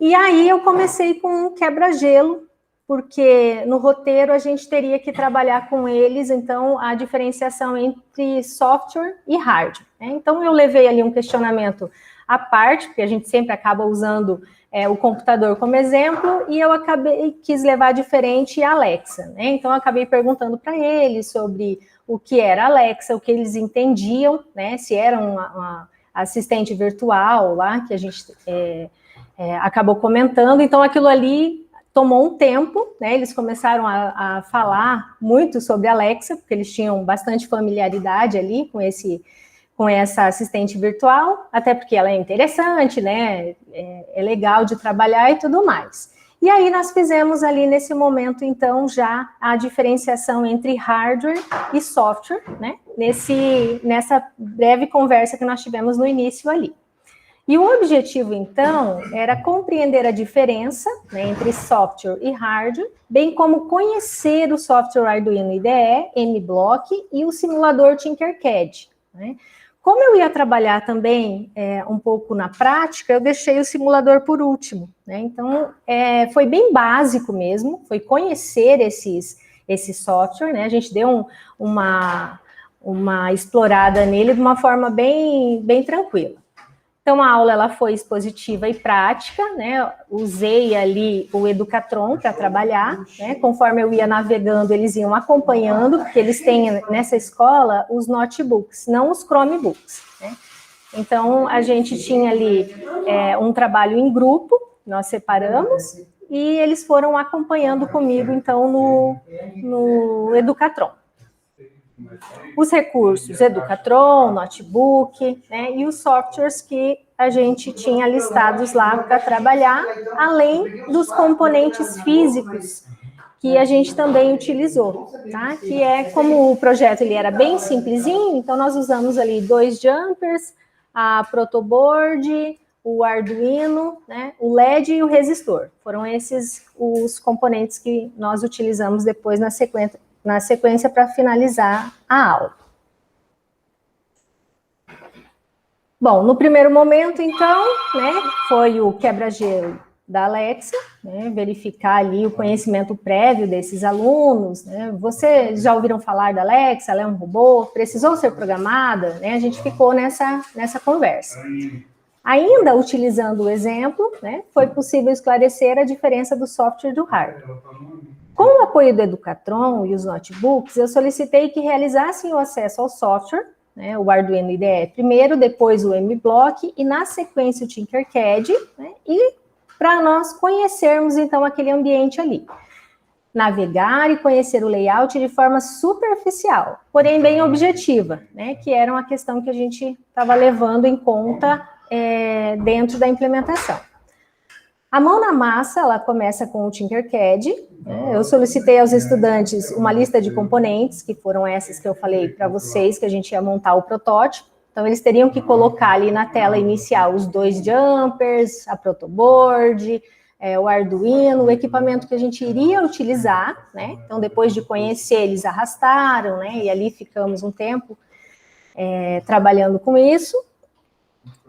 e aí eu comecei com um quebra-gelo, porque no roteiro a gente teria que trabalhar com eles, então, a diferenciação entre software e hardware, né? Então, eu levei ali um questionamento à parte, porque a gente sempre acaba usando o computador como exemplo, e eu quis levar diferente a Alexa, né? Então, eu acabei perguntando para eles sobre o que era Alexa, o que eles entendiam, né? Se era uma assistente virtual lá, que a gente acabou comentando. Então, aquilo ali tomou um tempo, né? Eles começaram a falar muito sobre Alexa, porque eles tinham bastante familiaridade ali com essa assistente virtual, até porque ela é interessante, né? É legal de trabalhar e tudo mais. E aí nós fizemos ali nesse momento, então, já a diferenciação entre hardware e software, né? Nessa breve conversa que nós tivemos no início ali. E o objetivo, então, era compreender a diferença, né, entre software e hardware, bem como conhecer o software Arduino IDE, MBlock e o simulador Tinkercad, né? Como eu ia trabalhar também um pouco na prática, eu deixei o simulador por último, né? Então, foi bem básico mesmo, foi conhecer esse software, né? A gente deu uma explorada nele de uma forma bem tranquila. Então, a aula ela foi expositiva e prática, né? Usei ali o Educatron para trabalhar, né? Conforme eu ia navegando, eles iam acompanhando, porque eles têm nessa escola os notebooks, não os Chromebooks, né? Então, a gente tinha ali um trabalho em grupo, nós separamos, e eles foram acompanhando comigo, então, no Educatron. Os recursos, Educatron, notebook, né, e os softwares que a gente tinha listados lá para trabalhar, além dos componentes físicos que a gente também utilizou, tá? Que como o projeto ele era bem simplesinho, então nós usamos ali 2 jumpers, a protoboard, o Arduino, né, o LED e o resistor. Foram esses os componentes que nós utilizamos depois na sequência para finalizar a aula. Bom, no primeiro momento, então, né, foi o quebra-gelo da Alexa, né, verificar ali o conhecimento prévio desses alunos, né, vocês já ouviram falar da Alexa, ela é um robô, precisou ser programada, né, a gente ficou nessa conversa. Ainda utilizando o exemplo, né, foi possível esclarecer a diferença do software e do hardware. Com o apoio do Educatron e os notebooks, eu solicitei que realizassem o acesso ao software, né, o Arduino IDE primeiro, depois o MBlock e, na sequência, o Tinkercad, né, e para nós conhecermos, então, aquele ambiente ali. Navegar e conhecer o layout de forma superficial, porém bem objetiva, né, que era uma questão que a gente estava levando em conta dentro da implementação. A mão na massa, ela começa com o Tinkercad, né, eu solicitei aos estudantes uma lista de componentes, que foram essas que eu falei para vocês, que a gente ia montar o protótipo, então eles teriam que colocar ali na tela inicial os 2 jumpers, a protoboard, o Arduino, o equipamento que a gente iria utilizar, né? Então, depois de conhecer, eles arrastaram, né? E ali ficamos um tempo trabalhando com isso.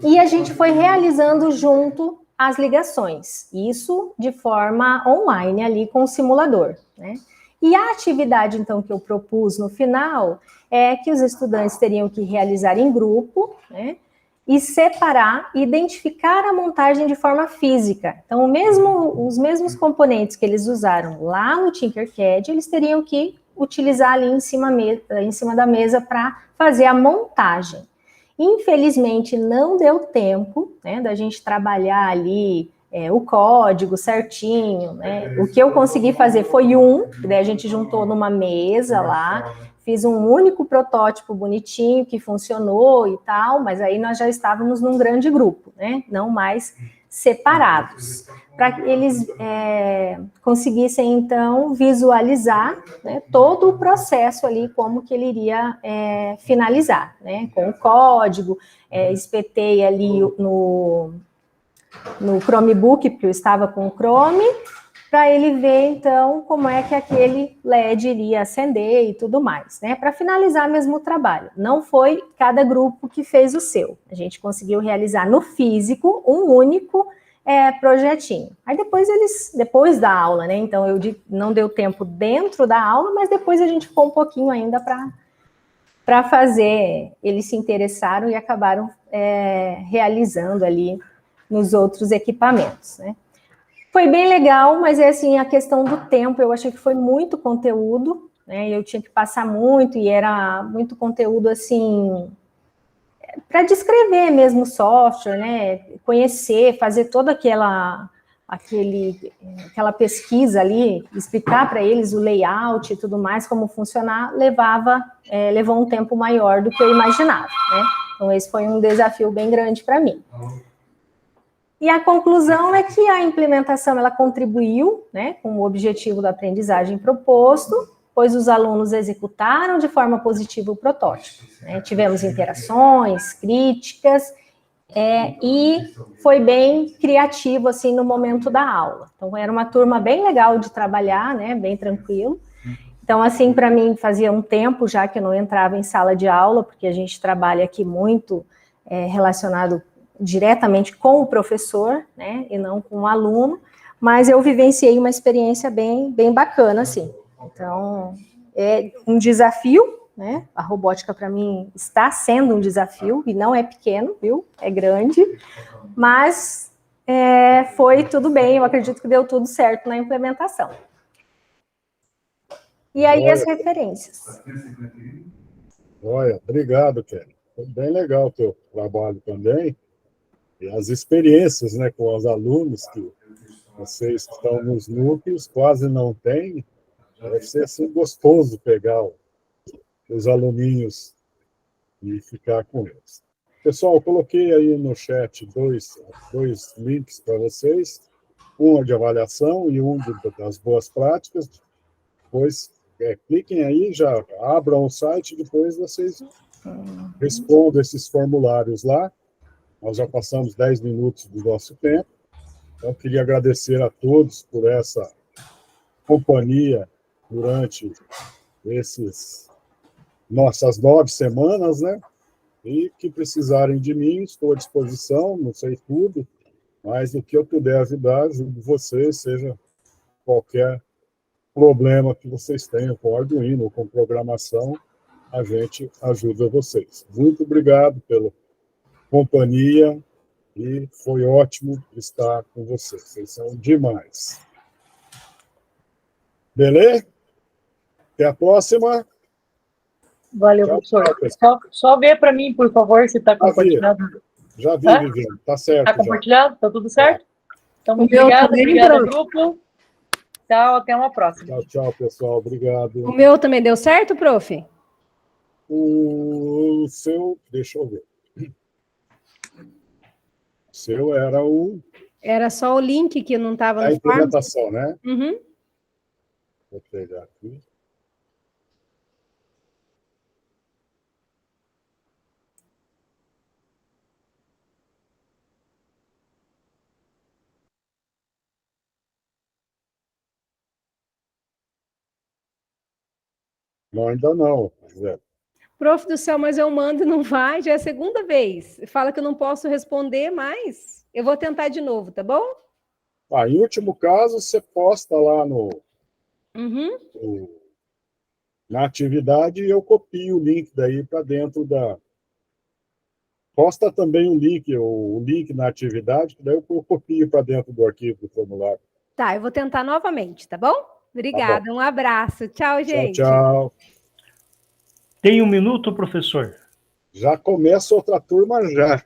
E a gente foi realizando junto as ligações, isso de forma online ali com o simulador, né? E a atividade, então, que eu propus no final é que os estudantes teriam que realizar em grupo, né? E separar, identificar a montagem de forma física. Então, os mesmos componentes que eles usaram lá no Tinkercad, eles teriam que utilizar ali em cima da mesa para fazer a montagem. Infelizmente, não deu tempo, né, da gente trabalhar ali o código certinho, né? O que eu consegui fazer foi daí a gente juntou numa mesa lá, fiz um único protótipo bonitinho que funcionou e tal, mas aí nós já estávamos num grande grupo, né? Não mais separados, para que eles conseguissem, então, visualizar, né, todo o processo ali, como que ele iria finalizar, né? Com o código, espetei ali no Chromebook, porque eu estava com o Chrome, para ele ver, então, como é que aquele LED iria acender e tudo mais, né? Para finalizar mesmo o trabalho. Não foi cada grupo que fez o seu. A gente conseguiu realizar no físico um único projetinho. Aí depois da aula, né? Então, não deu tempo dentro da aula, mas depois a gente ficou um pouquinho ainda para fazer. Eles se interessaram e acabaram realizando ali nos outros equipamentos, né? Foi bem legal, mas assim, a questão do tempo, eu achei que foi muito conteúdo, né? Eu tinha que passar muito, e era muito conteúdo, assim, para descrever mesmo o software, né? Conhecer, fazer toda aquela pesquisa ali, explicar para eles o layout e tudo mais, como funcionar, levou um tempo maior do que eu imaginava, né? Então, esse foi um desafio bem grande para mim. E a conclusão é que a implementação, ela contribuiu, né, com o objetivo da aprendizagem proposto, pois os alunos executaram de forma positiva o protótipo, né? Tivemos interações, críticas, e foi bem criativo, assim, no momento da aula. Então, era uma turma bem legal de trabalhar, né, bem tranquilo. Então, assim, para mim, fazia um tempo já que eu não entrava em sala de aula, porque a gente trabalha aqui muito relacionado diretamente com o professor, né, e não com o aluno, mas eu vivenciei uma experiência bem bacana, assim. Então, é um desafio, né, a robótica para mim está sendo um desafio, e não é pequeno, viu, é grande, mas foi tudo bem, eu acredito que deu tudo certo na implementação. E aí as referências. Olha, obrigado, Kelly. Foi bem legal o teu trabalho também. E as experiências, né, com os alunos, que vocês que estão nos núcleos quase não têm, deve ser assim gostoso pegar os aluninhos e ficar com eles. Pessoal, eu coloquei aí no chat dois links para vocês, um de avaliação e um das boas práticas. Depois, cliquem aí, já abram o site, depois vocês respondam esses formulários lá. Nós já passamos 10 minutos do nosso tempo. Então, queria agradecer a todos por essa companhia durante nossas 9 semanas, né? E que precisarem de mim, estou à disposição, não sei tudo, mas o que eu puder ajudar, ajudo vocês, seja qualquer problema que vocês tenham com Arduino ou com programação, a gente ajuda vocês. Muito obrigado pela companhia E foi ótimo estar com vocês. Vocês são demais. Beleza? Até a próxima. Valeu, Tchau, professor. tchau, pessoal. Só vê para mim, por favor, se está compartilhado. Já vi, Hã? Viviane. Tá certo. Está compartilhado? Está tudo certo? Então, O muito meu obrigado. também, Obrigada, prof. grupo. Tchau, até uma próxima. Tchau, tchau, pessoal. Obrigado. O meu também deu certo, prof? O seu, deixa eu ver. O seu era o Era só o link que não estava da no Forms. implementação, né? Uhum. Vou pegar aqui. Não, ainda não. Zé. Prof do céu, mas eu mando e não vai, já é a segunda vez. Fala que eu não posso responder, mas eu vou tentar de novo, tá bom? Em último caso, você posta lá Uhum. na atividade e eu copio o link daí para dentro da. Posta também o link na atividade, que daí eu copio para dentro do arquivo do formulário. Tá, eu vou tentar novamente, tá bom? Obrigada, Tá bom. um abraço. Tchau, gente. Tchau, tchau. Tem 1 minuto, professor? Já começa outra turma já.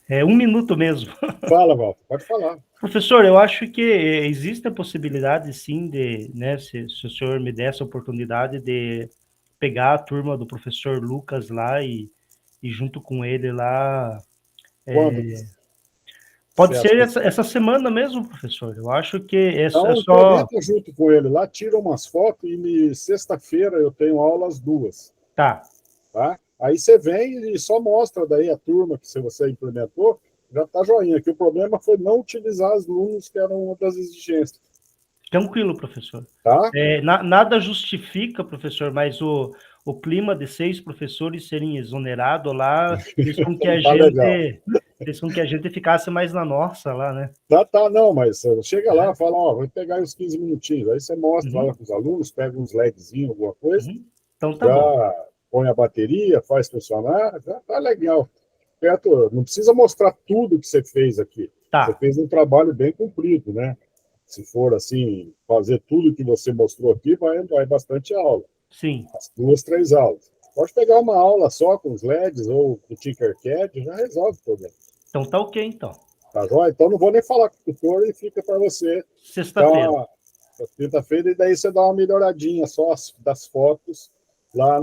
É 1 minuto mesmo. Fala, Walter, pode falar. Professor, eu acho que existe a possibilidade, sim, de, né, se o senhor me der essa oportunidade de pegar a turma do professor Lucas lá e junto com ele lá. Quando? Pode Você ser acha essa semana mesmo, professor. Eu acho que é Então, só. implementa junto com ele lá, tira umas fotos e sexta-feira eu tenho aula às 2. Tá. Tá? Aí você vem e só mostra daí a turma que você implementou, já tá joinha. Que o problema foi não utilizar as alunos, que eram uma das exigências. Tranquilo, professor. Tá? Nada justifica, professor, mas o clima de 6 professores serem exonerados lá fez com que a Tá legal. fez com que a gente ficasse mais na nossa lá, né? Tá, não, mas chega lá, fala, vou pegar uns 15 minutinhos. Aí você mostra lá com os alunos, pega uns LEDzinhos, alguma coisa, Então tá bom. já põe a bateria, faz funcionar, já tá legal. Perto, não precisa mostrar tudo que você fez aqui. Tá. Você fez um trabalho bem cumprido, né? Se for assim, fazer tudo que você mostrou aqui, vai bastante aula. Sim. As 2, 3 aulas. Pode pegar uma aula só com os LEDs ou com o Tinkercad, já resolve o problema. Então tá ok, então. Tá joia? Então não vou nem falar com o tutor e fica para você. Sexta-feira. Quinta-feira, e daí você dá uma melhoradinha só das fotos lá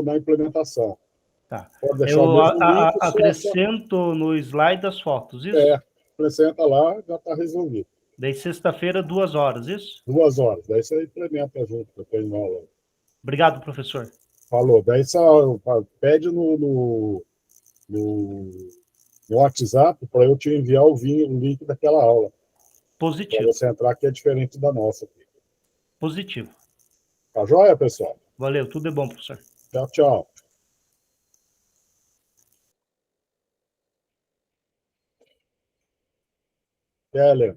na implementação. Tá. Pode deixar Eu o mesmo link, acrescento no slide as fotos, isso? Acrescenta lá, já está resolvido. Daí sexta-feira, 2 horas, isso? 2 horas. Daí você implementa junto, que eu tenho aula. Obrigado, professor. Falou. Daí você pede no WhatsApp para eu te enviar o link daquela aula. Positivo. Para você entrar, que é diferente da nossa. Positivo. Tá joia, pessoal? Valeu, tudo é bom, professor. Tchau, tchau. Keller.